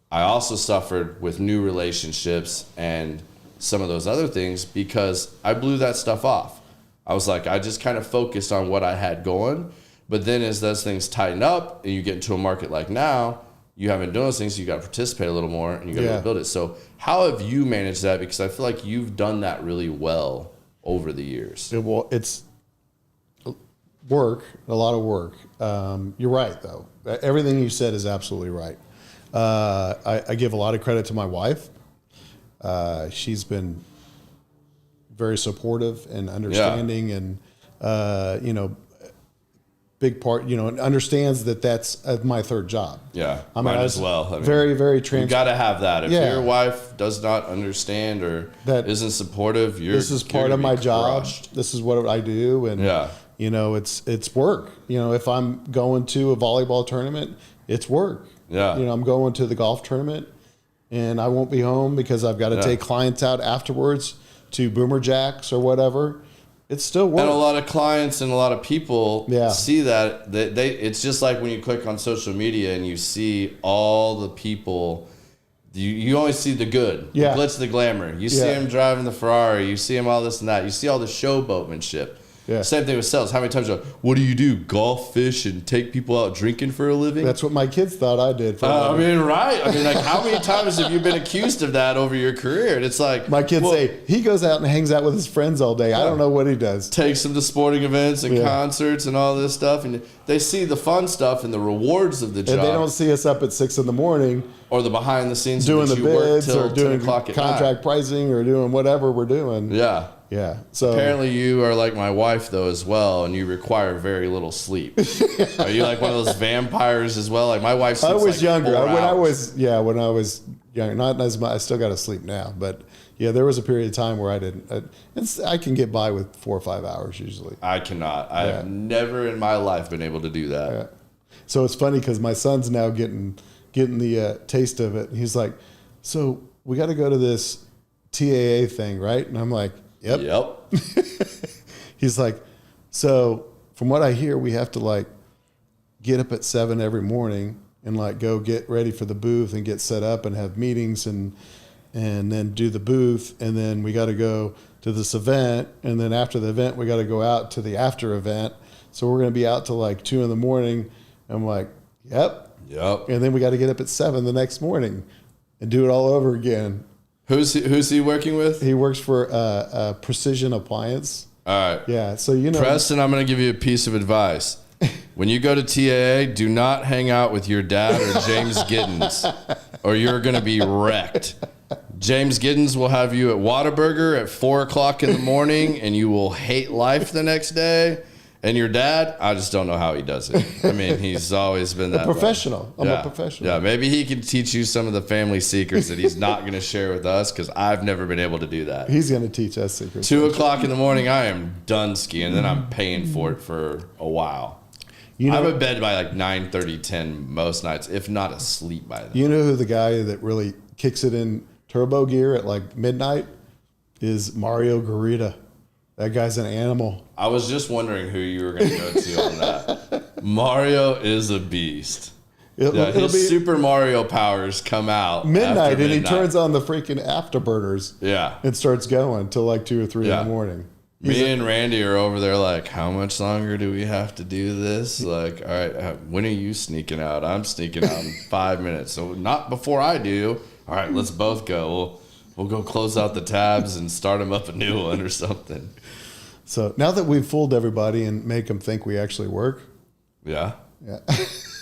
I also suffered with new relationships and some of those other things because I blew that stuff off. I was like, I just kind of focused on what I had going. But then as those things tighten up and you get into a market like now, you haven't done those things, so you got to participate a little more, and you got to build it. So how have you managed that? Because I feel like you've done that really well over the years. It's work, a lot of work. You're right, though. Everything you said is absolutely right. I give a lot of credit to my wife. She's been very supportive and understanding, and big part, understands that that's my third job. Yeah, might as well. Very, very transparent. You got to have that. If your wife does not understand or isn't supportive, this is part of my job. This is what I do, and it's work. If I'm going to a volleyball tournament, it's work. Yeah, I'm going to the golf tournament, and I won't be home because I've got to take clients out afterwards to Boomer Jacks or whatever. It's still work. And a lot of clients and a lot of people see that it's just like when you click on social media and you see all the people, you only see the good, the glitz, the glamour. You see them driving the Ferrari, you see them all this and that, you see all the showboatmanship. Yeah. Same thing with sales. How many times what do you do? Golf, fish, and take people out drinking for a living? That's what my kids thought I did for a living. Right. Like, how many times have you been accused of that over your career? And it's like... My kids say, he goes out and hangs out with his friends all day. I don't know what he does. Takes them to sporting events and concerts and all this stuff. And they see the fun stuff and the rewards of the job. And they don't see us up at 6 a.m. Or the behind the scenes doing the bids or doing 10 o'clock at contract pricing or doing whatever we're doing. Yeah. Yeah. So apparently you are like my wife though as well, and you require very little sleep. Are you like one of those vampires as well? Like my wife sleeps I was like younger. 4 when hours. when I was younger, not as much. I still got to sleep now, but there was a period of time where I didn't. I can get by with 4 or 5 hours usually. I cannot. I have never in my life been able to do that. Yeah. So it's funny because my son's now getting the taste of it. And he's like, so we got to go to this TAA thing, right? And I'm like, Yep. He's like, so from what I hear, we have to like get up at 7 every morning and like go get ready for the booth and get set up and have meetings and then do the booth. And then we got to go to this event. And then after the event, we got to go out to the after event. So we're going to be out till like 2 a.m. I'm like, yep. And then we got to get up at 7 the next morning and do it all over again. Who's he working with? He works for Precision Appliance. All right. Yeah, so Preston, I'm going to give you a piece of advice. When you go to TAA, do not hang out with your dad or James Giddens, or you're going to be wrecked. James Giddens will have you at Whataburger at 4 o'clock in the morning, and you will hate life the next day. And your dad, I just don't know how he does it. I mean, he's always been that professional. I'm a professional. Yeah, maybe he can teach you some of the family secrets that he's not going to share with us because I've never been able to do that. He's going to teach us secrets. 2 o'clock in the morning, I am done skiing, and then I'm paying for it for a while. I'm in bed by like 9:30, 10 most nights, if not asleep by then. You know who the guy that really kicks it in turbo gear at like midnight is? Mario Garita. That guy's an animal. I was just wondering who you were going to go to on that. Mario is a beast. His Super Mario powers come out midnight, and he turns on the freaking afterburners. Yeah. And starts going till like 2 or 3 in the morning. Me and Randy are over there like, how much longer do we have to do this? Like, all right, when are you sneaking out? I'm sneaking out in 5 minutes. So not before I do. All right, let's both go. We'll go close out the tabs and start them up a new one or something. So now that we've fooled everybody and make them think we actually work. Yeah.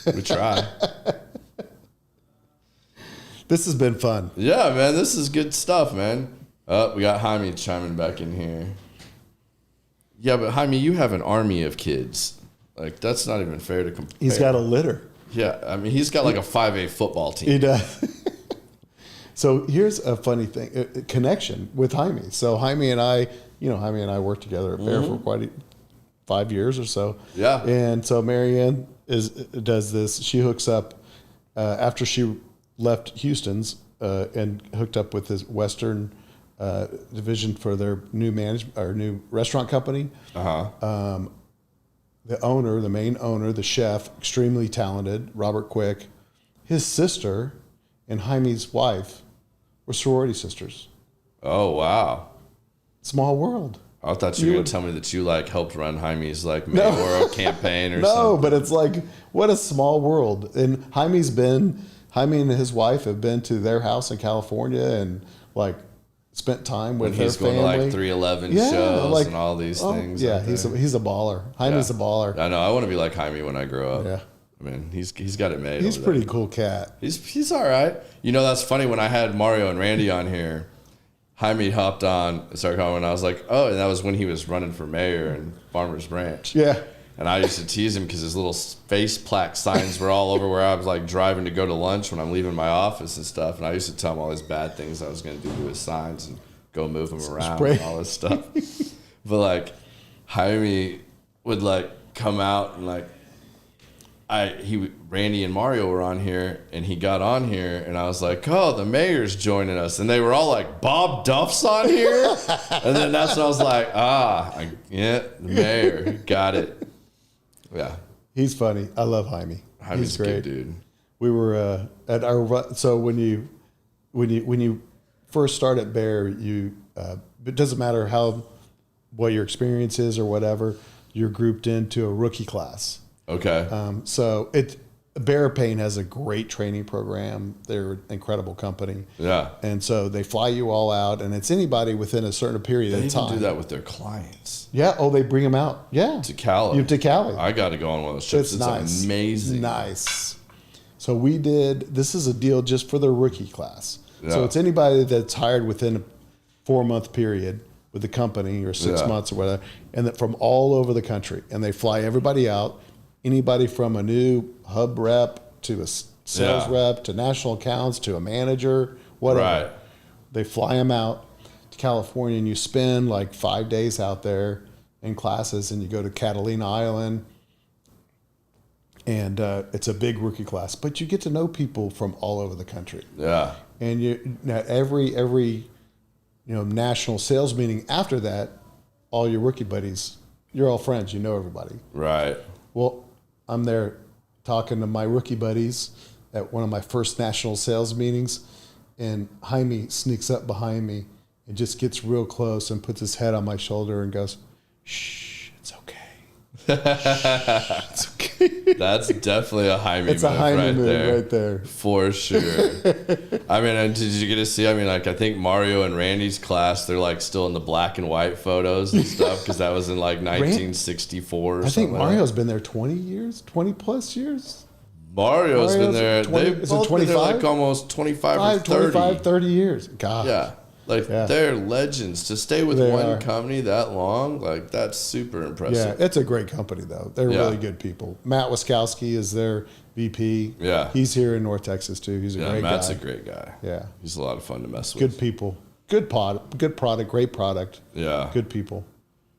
We try. This has been fun. Yeah, man. This is good stuff, man. We got Jaime chiming back in here. Yeah, but Jaime, you have an army of kids. Like, that's not even fair to compare. He's got a litter. Yeah, I mean, he's got like a 5A football team. He does. So here's a funny thing, a connection with Jaime. So Jaime and I worked together at Bear for quite 5 years or so. Yeah. And so Marianne does this. She hooks up after she left Houston's and hooked up with this Western division for their new restaurant company. The owner, the main owner, the chef, extremely talented, Robert Quick, his sister and Jaime's wife were sorority sisters. Oh, wow. Small world. I thought you were going to tell me that you like helped run Jaime's like mayoral campaign or something. No, but it's like, what a small world. And Jaime's been Jaime and his wife have been to their house in California and like spent time with their family. He's going to like 311 shows and all these things. Yeah, he's a baller. Jaime's a baller. I know. I want to be like Jaime when I grow up. Yeah. I mean, he's got it made. He's a pretty cool cat. He's all right. You know, that's funny. When I had Mario and Randy on here, Jaime hopped on, started calling, and I was like, oh, and that was when he was running for mayor in Farmers Branch. Yeah. And I used to tease him because his little face plaque signs were all over where I was like driving to go to lunch when I'm leaving my office and stuff. And I used to tell him all these bad things I was going to do to his signs and go move them around and all this stuff. But like Jaime would like come out and like Randy and Mario were on here and he got on here and I was like, oh, the mayor's joining us. And they were all like, Bob Duff's on here? And then that's when I was like, the mayor, got it. Yeah. He's funny. I love Jaime. Jaime's great. Good dude. We were at our, so when you first start at Bear, it doesn't matter what your experience is or whatever, you're grouped into a rookie class. Okay. So Bear Paint has a great training program. They're an incredible company. Yeah. And so they fly you all out, and it's anybody within a certain period of time. They do that with their clients. Yeah. Oh, they bring them out. Yeah. To Cali. To Cali. I got to go on one of those trips. It's nice. Amazing. Nice. So this is a deal just for the rookie class. Yeah. So it's anybody that's hired within a 4-month period with the company or 6 months or whatever, and that from all over the country. And they fly everybody out. Anybody from a new hub rep to a sales rep to national accounts to a manager, whatever. Right. They fly them out to California, and you spend like 5 days out there in classes, and you go to Catalina Island, and it's a big rookie class. But you get to know people from all over the country. Yeah. And every national sales meeting after that, all your rookie buddies, you're all friends. You know everybody. Right. Well, I'm there talking to my rookie buddies at one of my first national sales meetings, and Jaime sneaks up behind me and just gets real close and puts his head on my shoulder and goes, "Shh, it's okay. It's okay." That's definitely a Jaime move. It's a Jaime move right there. For sure. I mean, and did you get to see, I think Mario and Randy's class, they're like still in the black and white photos and stuff because that was in like 1964 or something. I think Mario's been there 20 plus years. Mario's been there. They've both been there like almost 25 or 30 years. God. Yeah. They're legends. To stay with one company that long, like, that's super impressive. Yeah, it's a great company, though. They're really good people. Matt Wiskowski is their VP. Yeah. He's here in North Texas, too. He's a great guy. Matt's a great guy. Yeah. He's a lot of fun to mess with. Good people. Good product, great product. Yeah. Good people.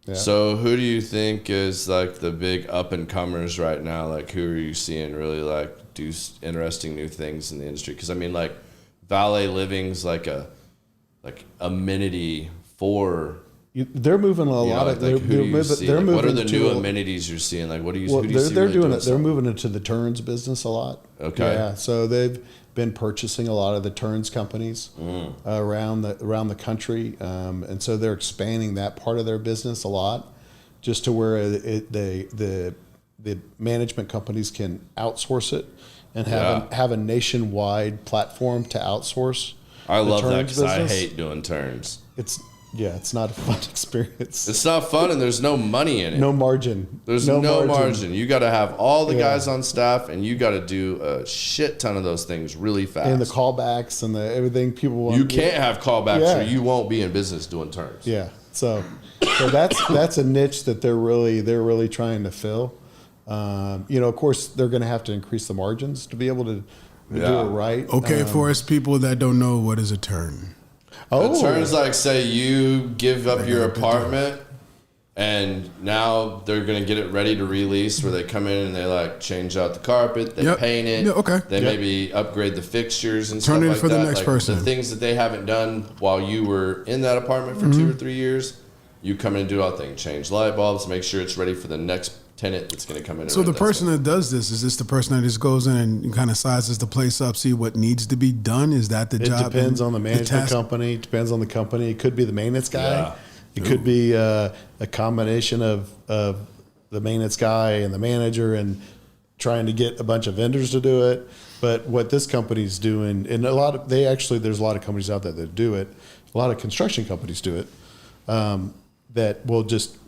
Yeah. So who do you think is, like, the big up-and-comers right now? Like, who are you seeing really, like, do interesting new things in the industry? Because, I mean, like, valet living's like a amenity for they're moving a lot of they're moving what are the new amenities you're seeing? Like, what do you who do you see they're really doing it. They're moving into the turns business a lot. Okay. Yeah. So they've been purchasing a lot of the turns companies around the country, and so they're expanding that part of their business a lot, just to where the management companies can outsource it and have a nationwide platform to outsource. I love that because I hate doing turns. It's not a fun experience. It's not fun, and there's no money in it. No margin. There's no margin. You got to have all the guys on staff, and you got to do a shit ton of those things really fast. And the callbacks and everything people want. You can't have callbacks, or you won't be in business doing turns. Yeah. So that's a niche that they're really trying to fill. Of course, they're going to have to increase the margins to be able to do it right. Okay, for us people that don't know, what is a turn? A turn's like, say you give up your apartment and now they're going to get it ready to release, where they come in and they like change out the carpet, they paint it, they maybe upgrade the fixtures and Turn stuff it like for that. the next person. The things that they haven't done while you were in that apartment for 2 or 3 years, you come in and do all things, change light bulbs, make sure it's ready for the next tenant that's going to come in. So the person that does this, is this the person that just goes in and kind of sizes the place up, see what needs to be done? Is that the job? It depends on the management company. It depends on the company. It could be the maintenance guy. Yeah. It could be a combination of the maintenance guy and the manager and trying to get a bunch of vendors to do it. But what this company's doing, and there's a lot of companies out there that do it. A lot of construction companies do it. That will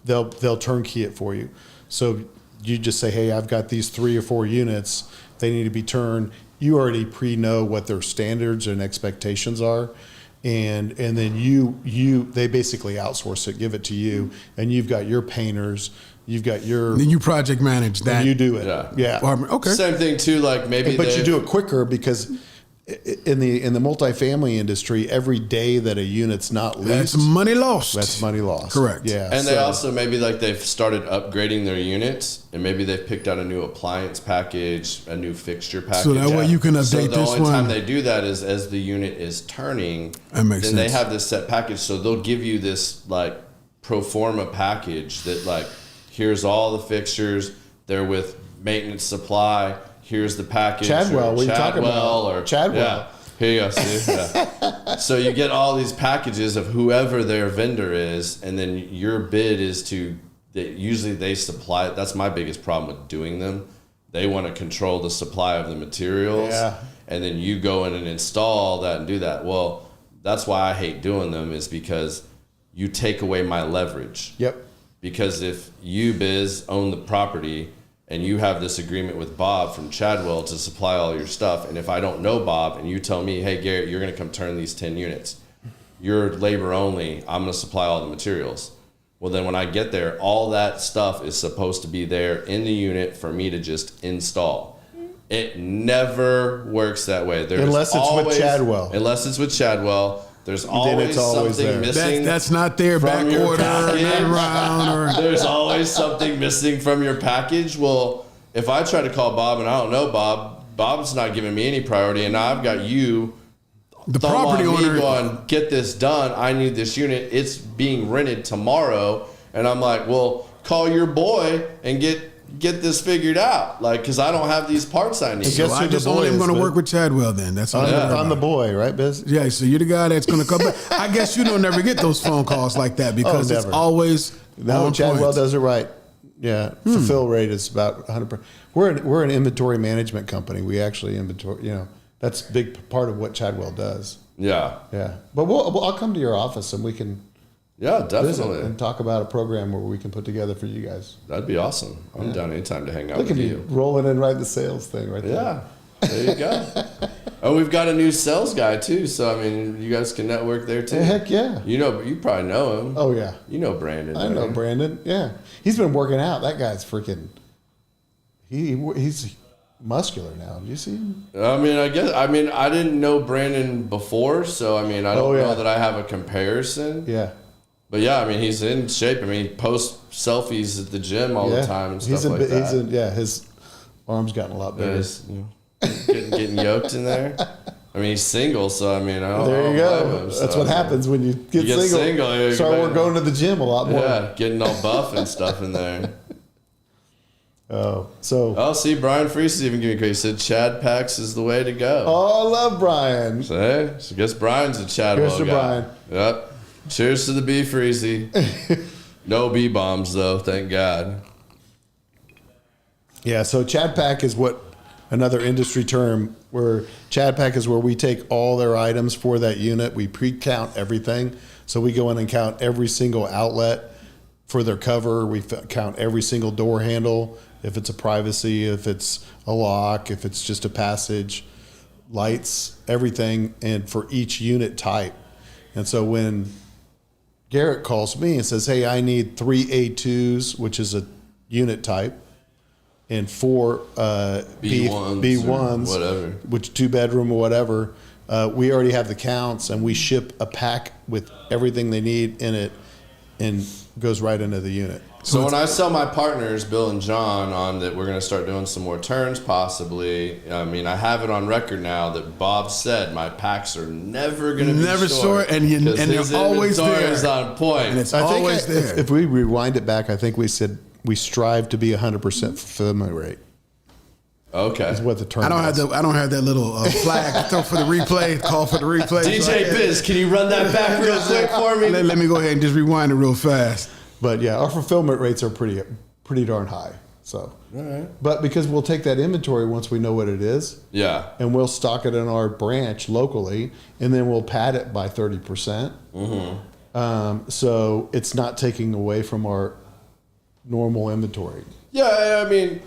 they'll turnkey it for you. So you just say, hey, I've got these 3 or 4 units. They need to be turned. You already know what their standards and expectations are. And then they basically outsource it, give it to you, and you've got your painters, you've got your. Then you project manage that. And you do it. Yeah. Okay. Same thing too. Like maybe, but you do it quicker because in the multifamily industry, every day that a unit's not leased, that's money lost. That's money lost. Correct. Yeah. And they also maybe like they've started upgrading their units, and maybe they've picked out a new appliance package, a new fixture package. So that way you can update this one. So the only time they do that is as the unit is turning. That makes sense. Then they have this set package, so they'll give you this like pro forma package that like here's all the fixtures. They're with maintenance supply. Here's the package. Chadwell, what are you talking about? Chadwell. Yeah. Here you go, see? Yeah. So you get all these packages of whoever their vendor is, and then your bid is usually they supply. That's my biggest problem with doing them. They want to control the supply of the materials, and then you go in and install that and do that. Well, that's why I hate doing them, is because you take away my leverage. Yep. Because if you, Biz, own the property, and you have this agreement with Bob from Chadwell to supply all your stuff, and if I don't know Bob and you tell me, hey, Garrett, you're going to come turn these 10 units, you're labor only, I'm going to supply all the materials. Well, then when I get there, all that stuff is supposed to be there in the unit for me to just install. It never works that way. Unless it's with Chadwell. Unless it's with Chadwell. There's always something there. missing. That's not there, back order, There's always something missing from your package. Well, if I try to call Bob and I don't know Bob's not giving me any priority, and now I've got you, the property owner, going, get this done. I need this unit. It's being rented tomorrow, and I'm like, well, call your boy and get this figured out, like, because I don't have these parts I need. So I just only am going to work with Chadwell then. That's all. I'm the boy, right, Biz? Yeah, so you're the guy that's going to come back. I guess you don't never get those phone calls like that because it's always no. Chadwell does it right. Yeah, fulfill rate is about 100%. We're an inventory management company. We actually inventory. That's a big part of what Chadwell does. Yeah. But I'll come to your office and we can. Yeah, definitely. And talk about a program where we can put together for you guys. That'd be awesome. I'm down anytime to hang out with you. Rolling in right the sales thing right there. Yeah, there you go. Oh, we've got a new sales guy too, so I mean, you guys can network there too. Heck yeah. You probably know him. Oh yeah. You know Brandon. I know Brandon. Yeah, he's been working out. That guy's freaking. He's muscular now. Do you see him? I didn't know Brandon before, so I mean, I don't know that I have a comparison. Yeah. But yeah, I mean, he's in shape. I mean, he posts selfies at the gym all the time and stuff like that. His arms gotten a lot bigger. Getting yoked in there. I mean, he's single, so I mean, there you go. That's what happens when you get single. Start going to the gym a lot more. Yeah, getting all buff and stuff in there. See, Brian Freese even giving me credit. He said Chad Pax is the way to go. Oh, I love Brian. So I guess Brian's a Chadwell guy. Here's to Brian. Yep. Cheers to the B Freezy. No B bombs though, thank God. Yeah, so Chad Pack is another industry term where Chad Pack is where we take all their items for that unit. We pre-count everything. So we go in and count every single outlet for their cover. We count every single door handle, if it's a privacy, if it's a lock, if it's just a passage, lights, everything, and for each unit type. And so when Garrett calls me and says, hey, I need 3 A2s, which is a unit type, and 4 B1s, whatever, which 2-bedroom or whatever, we already have the counts, and we ship a pack with everything they need in it and goes right into the unit. So when I sell my partners, Bill and John, on that we're going to start doing some more turns possibly, I mean, I have it on record now that Bob said my packs are never going to be short. And you're always there. Is on point. And it's always there. If we rewind it back, I think we said we strive to be 100% fulfillment rate. Okay. Is what the term I don't have that little flag throw for the replay, call for the replay. DJ Biz, can you run that back real quick for me? Let me go ahead and just rewind it real fast. But yeah, our fulfillment rates are pretty darn high. So, all right. But because we'll take that inventory once we know what it is, Yeah. and we'll stock it in our branch locally, and then we'll pad it by 30%. So it's not taking away from our normal inventory. Yeah, I mean,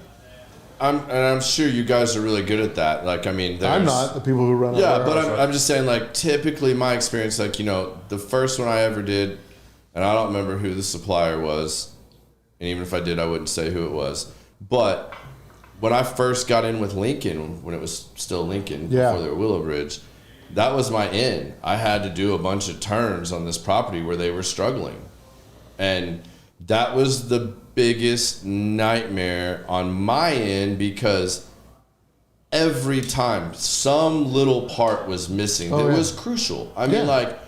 I'm sure you guys are really good at that. Like, I mean, I'm not the people who run. Yeah, but I'm just saying, like, typically my experience, like, you know, the first one I ever did, and I don't remember who the supplier was, and even if I did, I wouldn't say who it was. But when I first got in with Lincoln, when it was still Lincoln before they were Willowbridge, that was my in. I had to do a bunch of turns on this property where they were struggling, and that was the biggest nightmare on my end because every time some little part was missing that was crucial. I mean, like,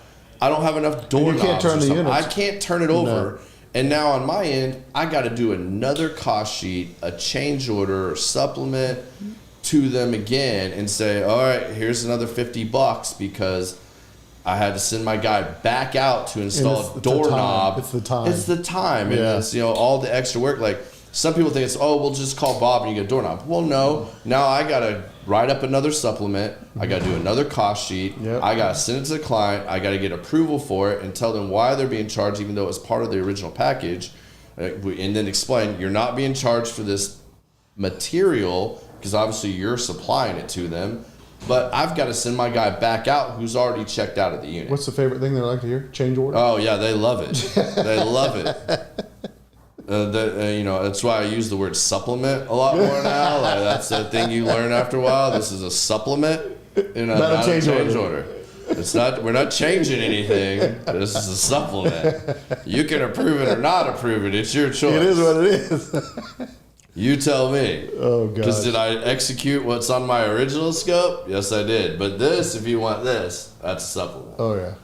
I don't have enough doorknobs. You can't turn the units. I can't turn it over. No. And now on my end, I got to do another cost sheet, a change order, or supplement to them again and say, all right, here's another $50 because I had to send my guy back out to install a doorknob. It's the time. It's the time. And it's, you know, all the extra work. Like, some people think it's, oh, we'll just call Bob and you get a doorknob. Well, no. Now I got to write up another supplement. I got to do another cost sheet. I got to send it to the client. I got to get approval for it and tell them why they're being charged, even though it's part of the original package. And then explain, you're not being charged for this material because obviously you're supplying it to them. But I've got to send my guy back out who's already checked out of the unit. What's the favorite thing they like to hear? Change order? Oh, yeah, they love it. They love it. You know, that's why I use the word supplement a lot more now. Like, that's the thing you learn after a while. This is a supplement, you know, not a change order. It's not. We're not changing anything. This is a supplement. You can approve it or not approve it. It's your choice. It is what it is. You tell me. Oh, God. Because did I execute what's on my original scope? Yes, I did. But this, if you want this, that's a supplement. Oh, yeah.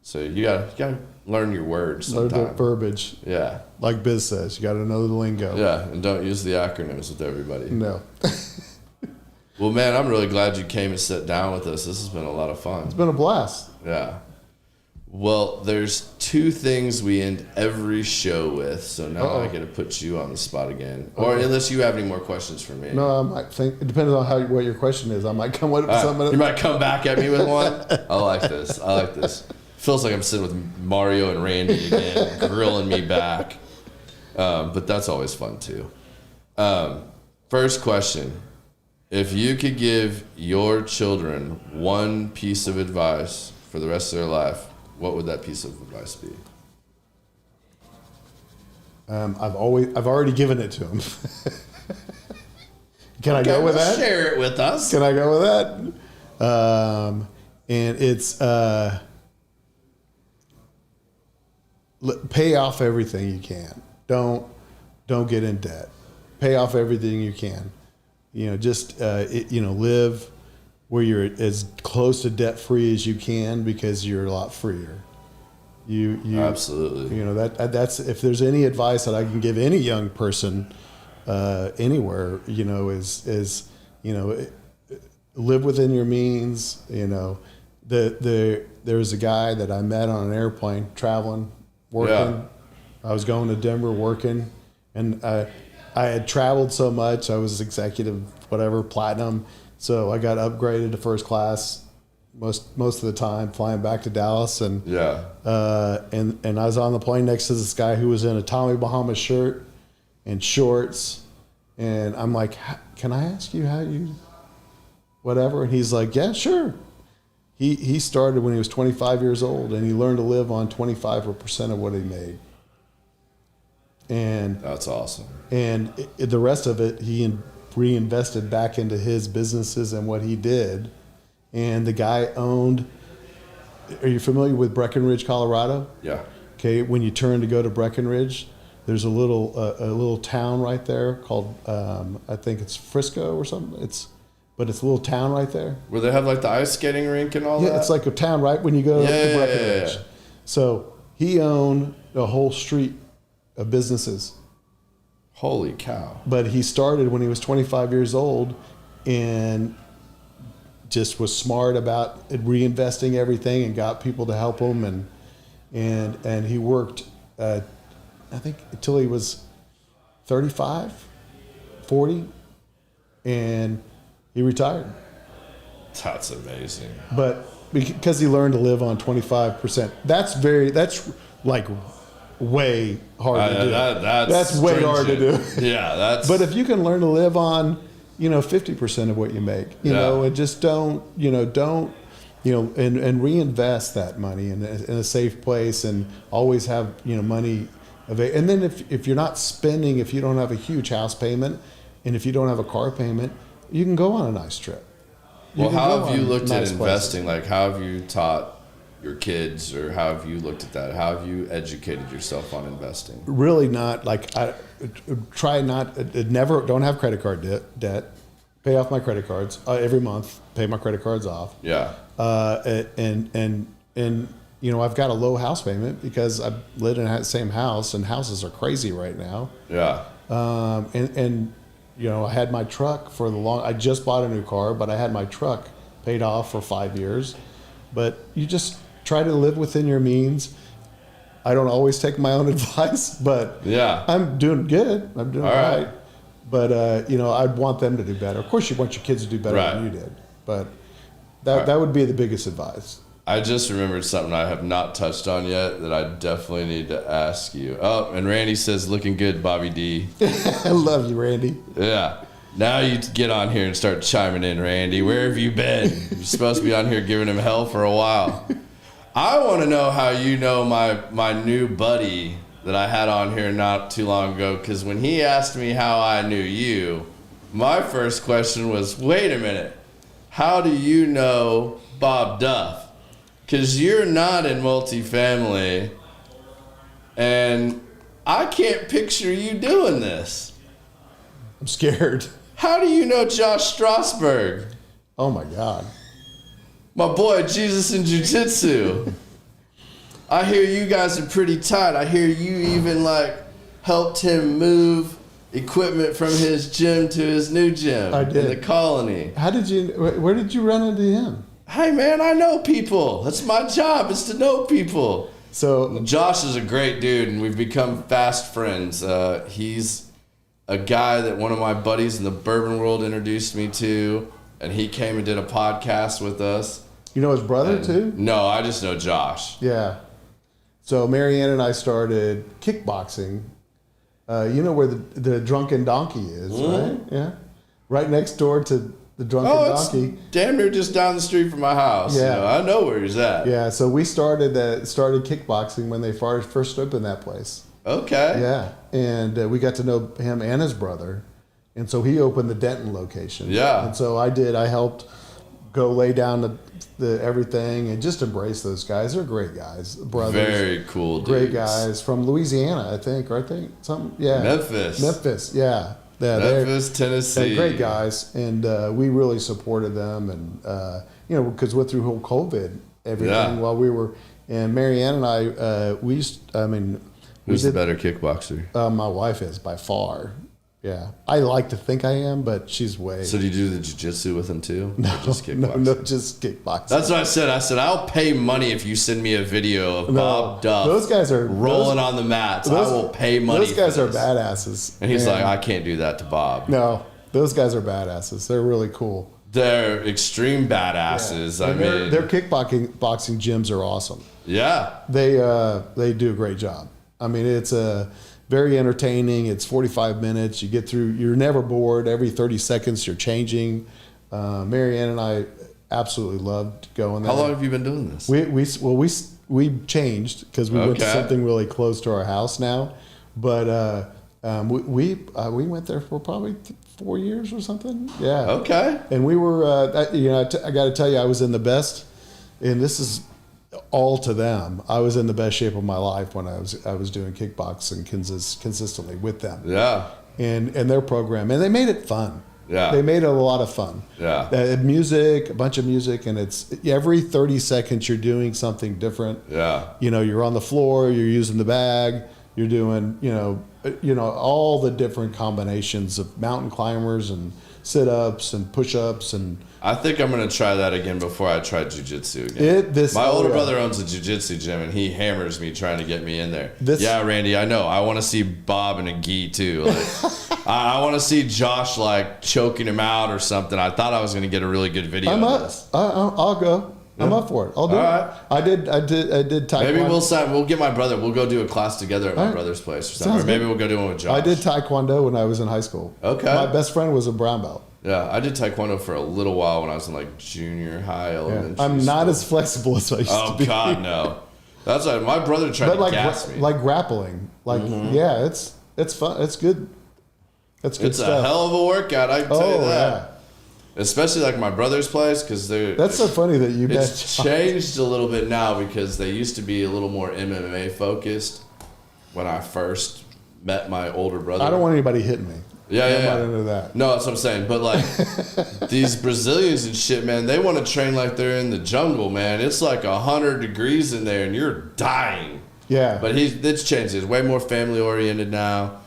So you gotta learn your words sometime. Learn the verbiage. Yeah. Like Biz says, you got to know the lingo. Yeah, and don't use the acronyms with everybody. No. Well, man, I'm really glad you came and sat down with us. This has been a lot of fun. It's been a blast. Yeah. Well, there's two things we end every show with, so now I got to put you on the spot again. Or unless you have any more questions for me. No, I might think, it depends on what your question is. I might come with something. You might come back at me with one? I like this. I like this. Feels like I'm sitting with Mario and Randy again, grilling me back. But that's always fun, too. First question. If you could give your children one piece of advice for the rest of their life, what would that piece of advice be? I've already given it to them. Can I go with that? Share it with us. Can I go with that? And it's pay off everything you can. Don't get in debt. Pay off everything you can. You know, just live where you're as close to debt free as you can because you're a lot freer. You absolutely. You know that's if there's any advice that I can give any young person anywhere, you know, is live within your means. You know, there was a guy that I met on an airplane traveling, working. Yeah. I was going to Denver working, and I had traveled so much. I was executive, whatever, platinum. So I got upgraded to first class most of the time, flying back to Dallas, and and I was on the plane next to this guy who was in a Tommy Bahama shirt and shorts, and I'm like, "Can I ask you how you, whatever?" And he's like, "Yeah, sure." He started when he was 25 years old, and he learned to live on 25% of what he made. And that's awesome. And the rest of it, he reinvested back into his businesses and what he did. And the guy owned. Are you familiar with Breckenridge, Colorado? Yeah. Okay. When you turn to go to Breckenridge, there's a little town right there called I think it's Frisco or something. But it's a little town right there. Where they have like the ice skating rink and all that? Yeah, it's like a town right when you go to Breckenridge. Yeah. So he owned a whole street of businesses. Holy cow. But he started when he was 25 years old and just was smart about reinvesting everything and got people to help him. And he worked, I think, until he was 35. 40, and he retired. That's amazing. But because he learned to live on 25%, that's like way hard to do. That's way hard to do. Yeah, that's. But if you can learn to live on, 50% of what you make, and just don't, and reinvest that money in a safe place, and always have, money available. And then if you're not spending, if you don't have a huge house payment, and if you don't have a car payment, you can go on a nice trip. Well, how have you looked at investing? Like, how have you taught your kids, or how have you looked at that? How have you educated yourself on investing? Really not. Like, I try not, don't have credit card debt, pay off my credit cards every month, pay my credit cards off. Yeah. And I've got a low house payment because I've lived in that same house, and houses are crazy right now. Yeah. I had my truck I just bought a new car, but I had my truck paid off for 5 years. But you just try to live within your means. I don't always take my own advice, but yeah, I'm doing good. I'm doing all right. But, I'd want them to do better. Of course, you want your kids to do better than you did. But that would be the biggest advice. I just remembered something I have not touched on yet that I definitely need to ask you. Oh, and Randy says, looking good, Bobby D. I love you, Randy. Yeah. Now you get on here and start chiming in, Randy. Where have you been? You're supposed to be on here giving him hell for a while. I want to know how you know my new buddy that I had on here not too long ago, because when he asked me how I knew you, my first question was, wait a minute, how do you know Bob Duff? Because you're not in multifamily, and I can't picture you doing this. I'm scared. How do you know Josh Strasberg? Oh, my God. My boy, Jesus in Jiu-Jitsu. I hear you guys are pretty tight. I hear you even, helped him move equipment from his gym to his new gym. I did. In the Colony. Where did you run into him? Hey, man, I know people. That's my job, is to know people. So Josh is a great dude, and we've become fast friends. He's a guy that one of my buddies in the bourbon world introduced me to, and he came and did a podcast with us. You know his brother, too? No, I just know Josh. Yeah. So Marianne and I started kickboxing. You know where the Drunken Donkey is, right? Yeah. Right next door to the Drunken Donkey. It's damn near just down the street from my house. Yeah. I know where he's at. Yeah, so we started kickboxing when they first opened that place. Okay. Yeah, and we got to know him and his brother, and so he opened the Denton location. Yeah. And so I helped go lay down the everything and just embrace those guys. They're great guys, brothers. Very cool dudes. Great guys from Louisiana, I think, or Memphis, yeah. Yeah, Memphis, Tennessee. They're great guys, and we really supported them, and because we went through whole COVID, everything while we were. And Marianne and I, who's the better kickboxer? My wife is by far. Yeah, I like to think I am, but she's way. So do you do the jiu-jitsu with him too? No, or just kickboxing? No, just kickboxing. That's what I said. I said I'll pay money if you send me a video of Bob Duff. Those guys are rolling on the mats. I will pay money. Those guys are badasses. And he's like, I can't do that to Bob. No, those guys are badasses. They're really cool. They're extreme badasses. Yeah. I mean, their kickboxing gyms are awesome. Yeah, they do a great job. I mean, it's very entertaining. It's 45 minutes. You get through. You're never bored. Every 30 seconds, you're changing. Marianne and I absolutely loved going there. How long have you been doing this? We changed because we went to something really close to our house now, but we went there for probably 4 years or something. Yeah. Okay. And we were, I got to tell you, I was in the best, and this is all to them. I was in the best shape of my life when I was doing kickboxing consistently with them. Yeah. And their program, and they made it fun. Yeah. They made it a lot of fun. Yeah. Music, a bunch of music, and it's every 30 seconds you're doing something different. Yeah. You're on the floor, you're using the bag, you're doing, all the different combinations of mountain climbers and sit-ups and push-ups and. I think I'm gonna try that again before I try jujitsu again. My older brother owns a jujitsu gym, and he hammers me trying to get me in there. Yeah, Randy, I know. I want to see Bob in a gi too. Like, I want to see Josh like choking him out or something. I thought I was gonna get a really good video. I'll go. I'm up for it. I'll do it. Right. I did Taekwondo. Maybe we'll get my brother. We'll go do a class together at my brother's place or something. Or maybe we'll go do one with Josh. I did Taekwondo when I was in high school. Okay. My best friend was a brown belt. Yeah, I did Taekwondo for a little while when I was in like junior high, elementary. I'm not as flexible as I used to be. Oh God, no. That's like my brother tried to gas me. Like grappling, it's fun. It's good. That's good stuff. It's a hell of a workout. I can tell you that. Yeah. Especially like my brother's place because they're. That's so funny that you. It's changed a little bit now because they used to be a little more MMA focused when I first met my older brother. I don't want anybody hitting me. Yeah. I'm not into that. No, that's what I'm saying. But like these Brazilians and shit, man, they want to train like they're in the jungle, man. It's like 100 degrees in there and you're dying. Yeah. But it's changed. It's way more family oriented now.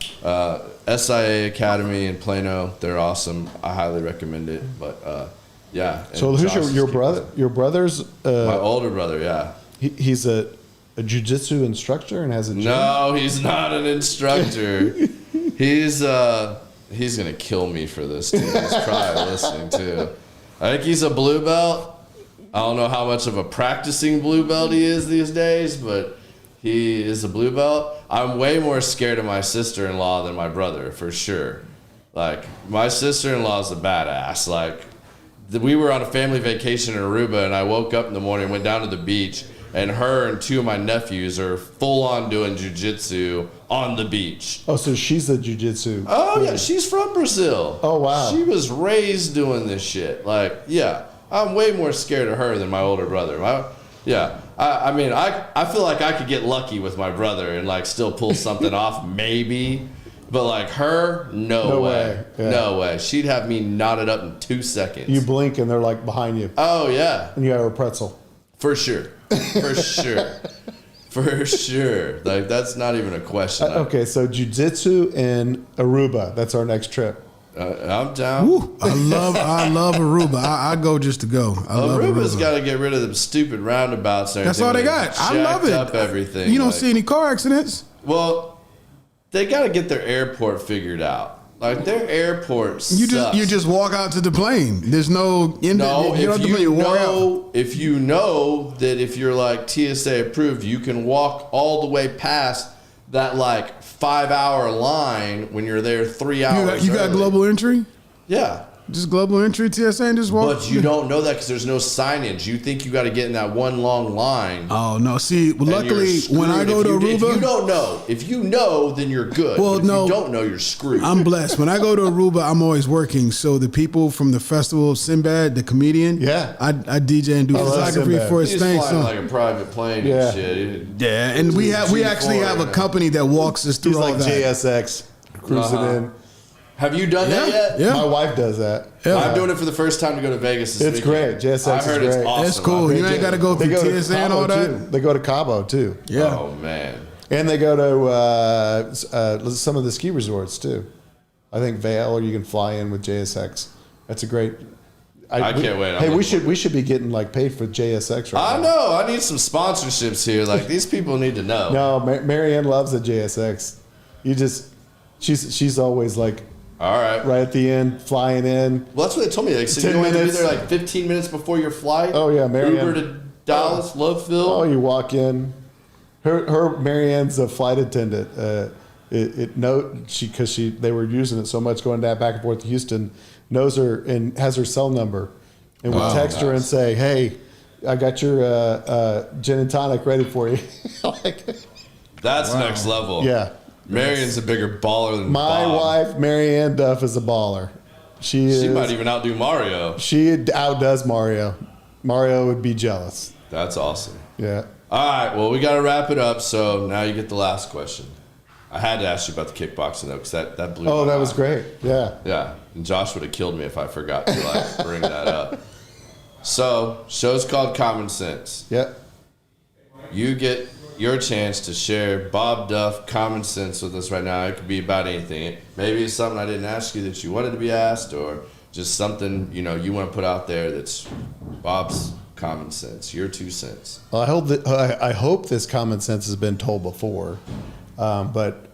SIA Academy in Plano, they're awesome. I highly recommend it. But yeah. So who's your brother? Your brother's my older brother. Yeah. He's a jiu-jitsu instructor and has a gym? No, he's not an instructor. He's gonna kill me for this too. He's probably listening too. I think he's a blue belt. I don't know how much of a practicing blue belt he is these days, but he is a blue belt. I'm way more scared of my sister-in-law than my brother, for sure. Like, my sister-in-law is a badass. Like, we were on a family vacation in Aruba, and I woke up in the morning, went down to the beach, and her and two of my nephews are full-on doing jiu-jitsu on the beach. Oh, so she's a jiu-jitsu. Oh, yeah, she's from Brazil. Oh, wow. She was raised doing this shit. Like, yeah, I'm way more scared of her than my older brother. I mean, I feel like I could get lucky with my brother and, like, still pull something off, maybe. But, like, her, no way. Yeah. No way. She'd have me knotted up in 2 seconds. You blink and they're, like, behind you. Oh, yeah. And you have a pretzel. For sure. For sure. For sure. Like, that's not even a question. Okay, so jiu-jitsu in Aruba. That's our next trip. I'm down. Woo, I love Aruba. I go just to go. Aruba's got to get rid of them stupid roundabouts. And that's all they got. I love it. Up everything. You don't see any car accidents. Well, they got to get their airport figured out. Like, their airport sucks. You just walk out to the plane. There's no... If you know that if you're, like, TSA approved, you can walk all the way past that, like, 5-hour line when you're there 3 hours You got global entry? Yeah. Just global entry, TSA, and just walk? But you don't know that because there's no signage. You think you got to get in that one long line. Oh, no. See, luckily, when I go to Aruba... If you don't know. If you know, then you're good. Well, but if you don't know, you're screwed. I'm blessed. When I go to Aruba, I'm always working. So the people from the festival, Sinbad, the comedian, I DJ and do photography for his thing. He's flying like a private plane and shit. Yeah, and we actually have a company that walks us through all that. He's like JSX, cruising in. Have you done that yet? Yeah. My wife does that. Yeah. I'm doing it for the first time to go to Vegas this weekend. Great. JSX I heard is great. It's awesome. It's cool. You ain't got to go through TSA and all that. They go to Cabo, too. Yeah. Oh, man. And they go to some of the ski resorts, too. I think Vail, or you can fly in with JSX. That's a great... I can't wait. Hey, we should be getting, like, paid for JSX right now. I know. I need some sponsorships here. Like, these people need to know. No, Marianne loves the JSX. She's always, like... All right. Right at the end, flying in. Well, that's what they told me. Like, so you only have to be there like 15 minutes before your flight. Oh yeah, Marianne. Uber to Dallas, Loveville. Oh, you walk in. Her Marianne's a flight attendant. Because they were using it so much going back and forth to Houston. Knows her and has her cell number, and we text her and say, "Hey, I got your gin and tonic ready for you." That's next level. Yeah. Marion's a bigger baller than my Bob. wife, Marianne Duff, is a baller. She might even outdo Mario. She outdoes Mario. Mario would be jealous. That's awesome. Yeah. All right. Well, we got to wrap it up. So now you get the last question. I had to ask you about the kickboxing though, because that blew. Oh, that was great. Yeah. Yeah. And Josh would have killed me if I forgot to bring that up. So, show's called Common Sense. Yep. You get your chance to share Bob Duff common sense with us right now. It could be about anything. Maybe it's something I didn't ask you that you wanted to be asked, or just something, you know, you want to put out there that's Bob's common sense, your 2 cents. Well, I hope this common sense has been told before, but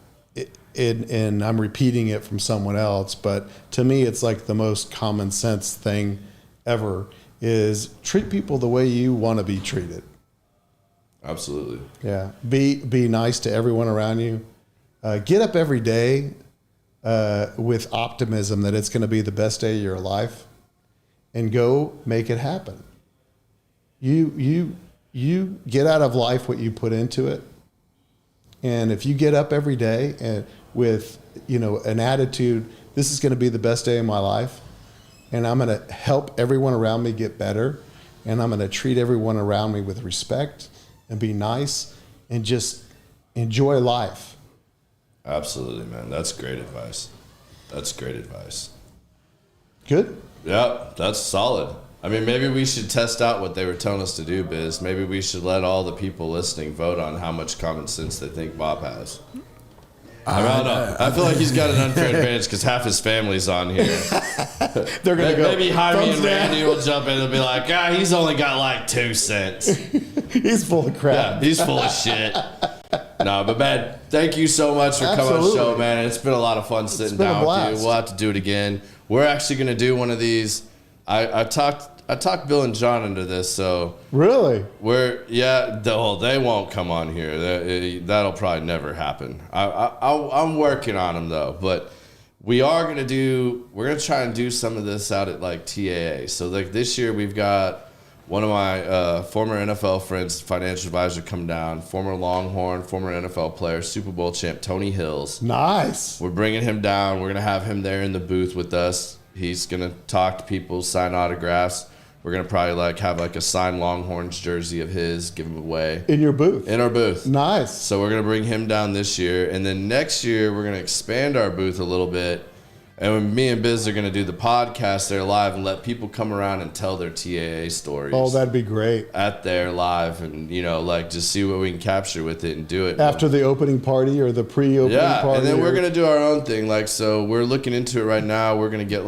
and I'm repeating it from someone else. But to me, it's like the most common sense thing ever is treat people the way you want to be treated. Absolutely. Yeah. Be nice to everyone around you. Get up every day with optimism that it's going to be the best day of your life, and go make it happen. You get out of life what you put into it. And if you get up every day and with, you know, an attitude, this is going to be the best day of my life, and I'm going to help everyone around me get better, and I'm going to treat everyone around me with respect and be nice and just enjoy life. Absolutely, man. That's great advice. That's great advice. Good? Yeah, that's solid. I mean, maybe we should test out what they were telling us to do, Biz. Maybe we should let all the people listening vote on how much common sense they think Bob has. I don't know. I feel like he's got an unfair advantage because half his family's on here. They're going to go. Maybe Jaime and Randy will jump in and be like, he's only got like 2 cents. He's full of crap. Yeah, he's full of shit. No, but man, thank you so much for coming on the show, man. It's been a lot of fun sitting down with you. We'll have to do it again. We're actually going to do one of these. I talked Bill and John into this, so really, they won't come on here. That'll probably never happen. I'm working on them though, but we're gonna try and do some of this out at like TAA. So like this year we've got one of my former NFL friends, financial advisor, come down, former Longhorn, former NFL player, Super Bowl champ, Tony Hills. Nice. We're bringing him down. We're gonna have him there in the booth with us. He's gonna talk to people, sign autographs. We're gonna probably have a signed Longhorns jersey of his, give him away in your booth. In our booth. Nice. So we're gonna bring him down this year, and then next year we're gonna expand our booth a little bit. And when me and Biz are gonna do the podcast there live and let people come around and tell their TAA stories. Oh, that'd be great. At their live, and just see what we can capture with it and do it after the opening party or the pre-opening party. Yeah, and then we're gonna do our own thing. So we're looking into it right now. We're gonna get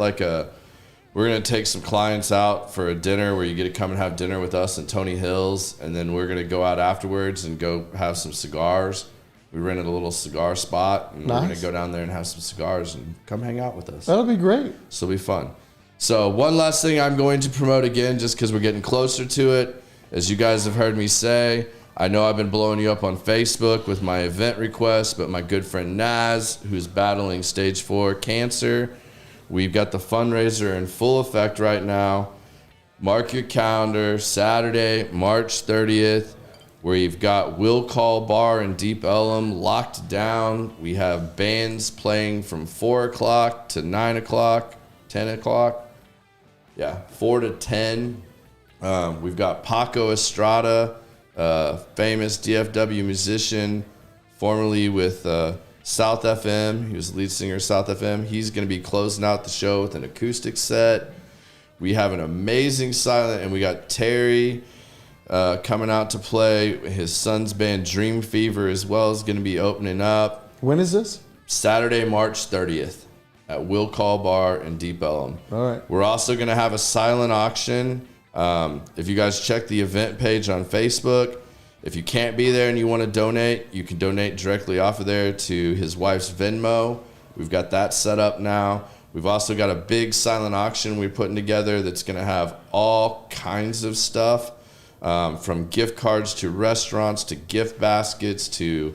we're going to take some clients out for a dinner where you get to come and have dinner with us and Tony Hills, and then we're going to go out afterwards and go have some cigars. We rented a little cigar spot, and We're going to go down there and have some cigars and come hang out with us. That'll be great. So it'll be fun. So one last thing I'm going to promote again, just because we're getting closer to it. As you guys have heard me say, I know I've been blowing you up on Facebook with my event requests, but my good friend Naz, who's battling stage 4 cancer, we've got the fundraiser in full effect right now. Mark your calendar, Saturday, March 30th. We've got Will Call Bar in Deep Ellum locked down. We have bands playing from 4 o'clock to 9 o'clock, 10 o'clock. Yeah, 4 to 10. We've got Paco Estrada, famous DFW musician, formerly with South FM. He was the lead singer of South FM. He's going to be closing out the show with an acoustic set. We have an amazing silent, and we got Terry coming out to play. His son's band Dream Fever as well is going to be opening up. When is this? Saturday, March 30th at Will Call Bar in Deep Ellum. All right. We're also going to have a silent auction. If you guys check the event page on Facebook, if you can't be there and you want to donate, you can donate directly off of there to his wife's Venmo. We've got that set up now. We've also got a big silent auction we're putting together that's going to have all kinds of stuff, from gift cards to restaurants to gift baskets to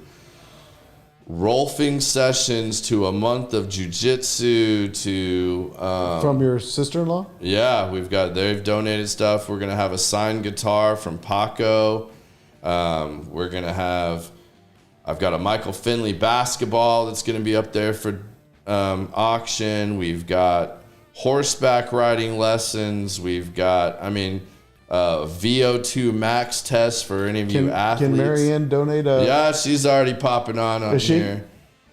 rolfing sessions to a month of jiu-jitsu to... from your sister-in-law? Yeah, they've donated stuff. We're going to have a signed guitar from Paco. We're going to have... I've got a Michael Finley basketball that's going to be up there for auction. We've got horseback riding lessons. We've got, VO2 max tests for any of you athletes. Can Marianne donate a... Yeah, she's already popping on Is she? here.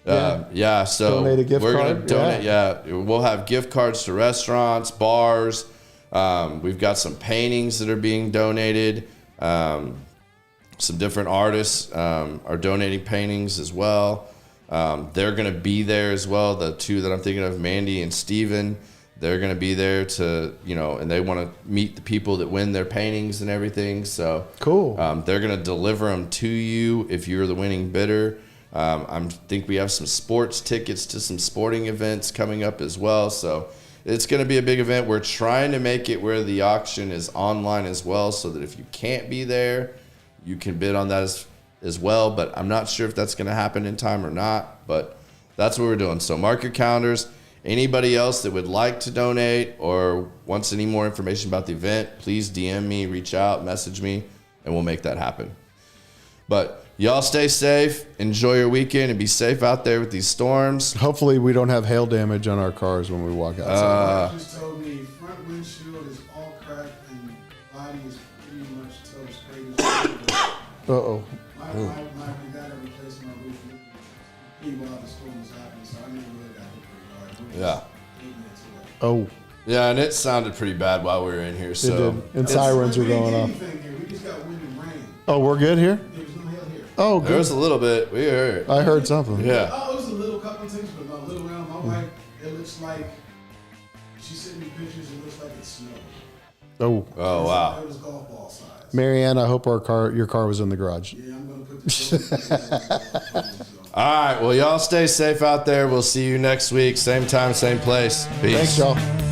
So donate a gift we're card? going to donate, we'll have gift cards to restaurants, bars. We've got some paintings that are being donated. Some different artists are donating paintings as well. They're going to be there as well. The two that I'm thinking of, Mandy and Steven, They're going to be there to, and they want to meet the people that win their paintings and everything. So cool. They're going to deliver them to you if you're the winning bidder. I think we have some sports tickets to some sporting events coming up as well. So it's going to be a big event. We're trying to make it where the auction is online as well, so that if you can't be there, you can bid on that as well. But I'm not sure if that's going to happen in time or not. But that's what we're doing. So mark your calendars. Anybody else that would like to donate or wants any more information about the event, please DM me, reach out, message me, and we'll make that happen. But y'all stay safe, enjoy your weekend, and be safe out there with these storms. Hopefully we don't have hail damage on our cars when we walk outside. Just told me front windshield is all cracked and body is pretty much toast straight. Uh-oh. My we got to replace my roof while the storm was happening, so I never really got hit pretty hard. Yeah. 8 minutes away. Oh. Yeah, and it sounded pretty bad while we were in here. So it did. And sirens were going off. We just got wind and rain. Oh, we're good here? There was no hail here. Oh, there good. was a little bit. We heard. I heard something. Yeah. Oh, it was a little couple of things, but my little round, my wife, it looks like, she sent me pictures, it looks like it snowed. Oh. Oh, wow. It was golf ball size. Marianne, I hope your car was in the garage. Yeah, I'm going to put the All right. Well, y'all stay safe out there. We'll see you next week. Same time, same place. Peace. Thanks, y'all.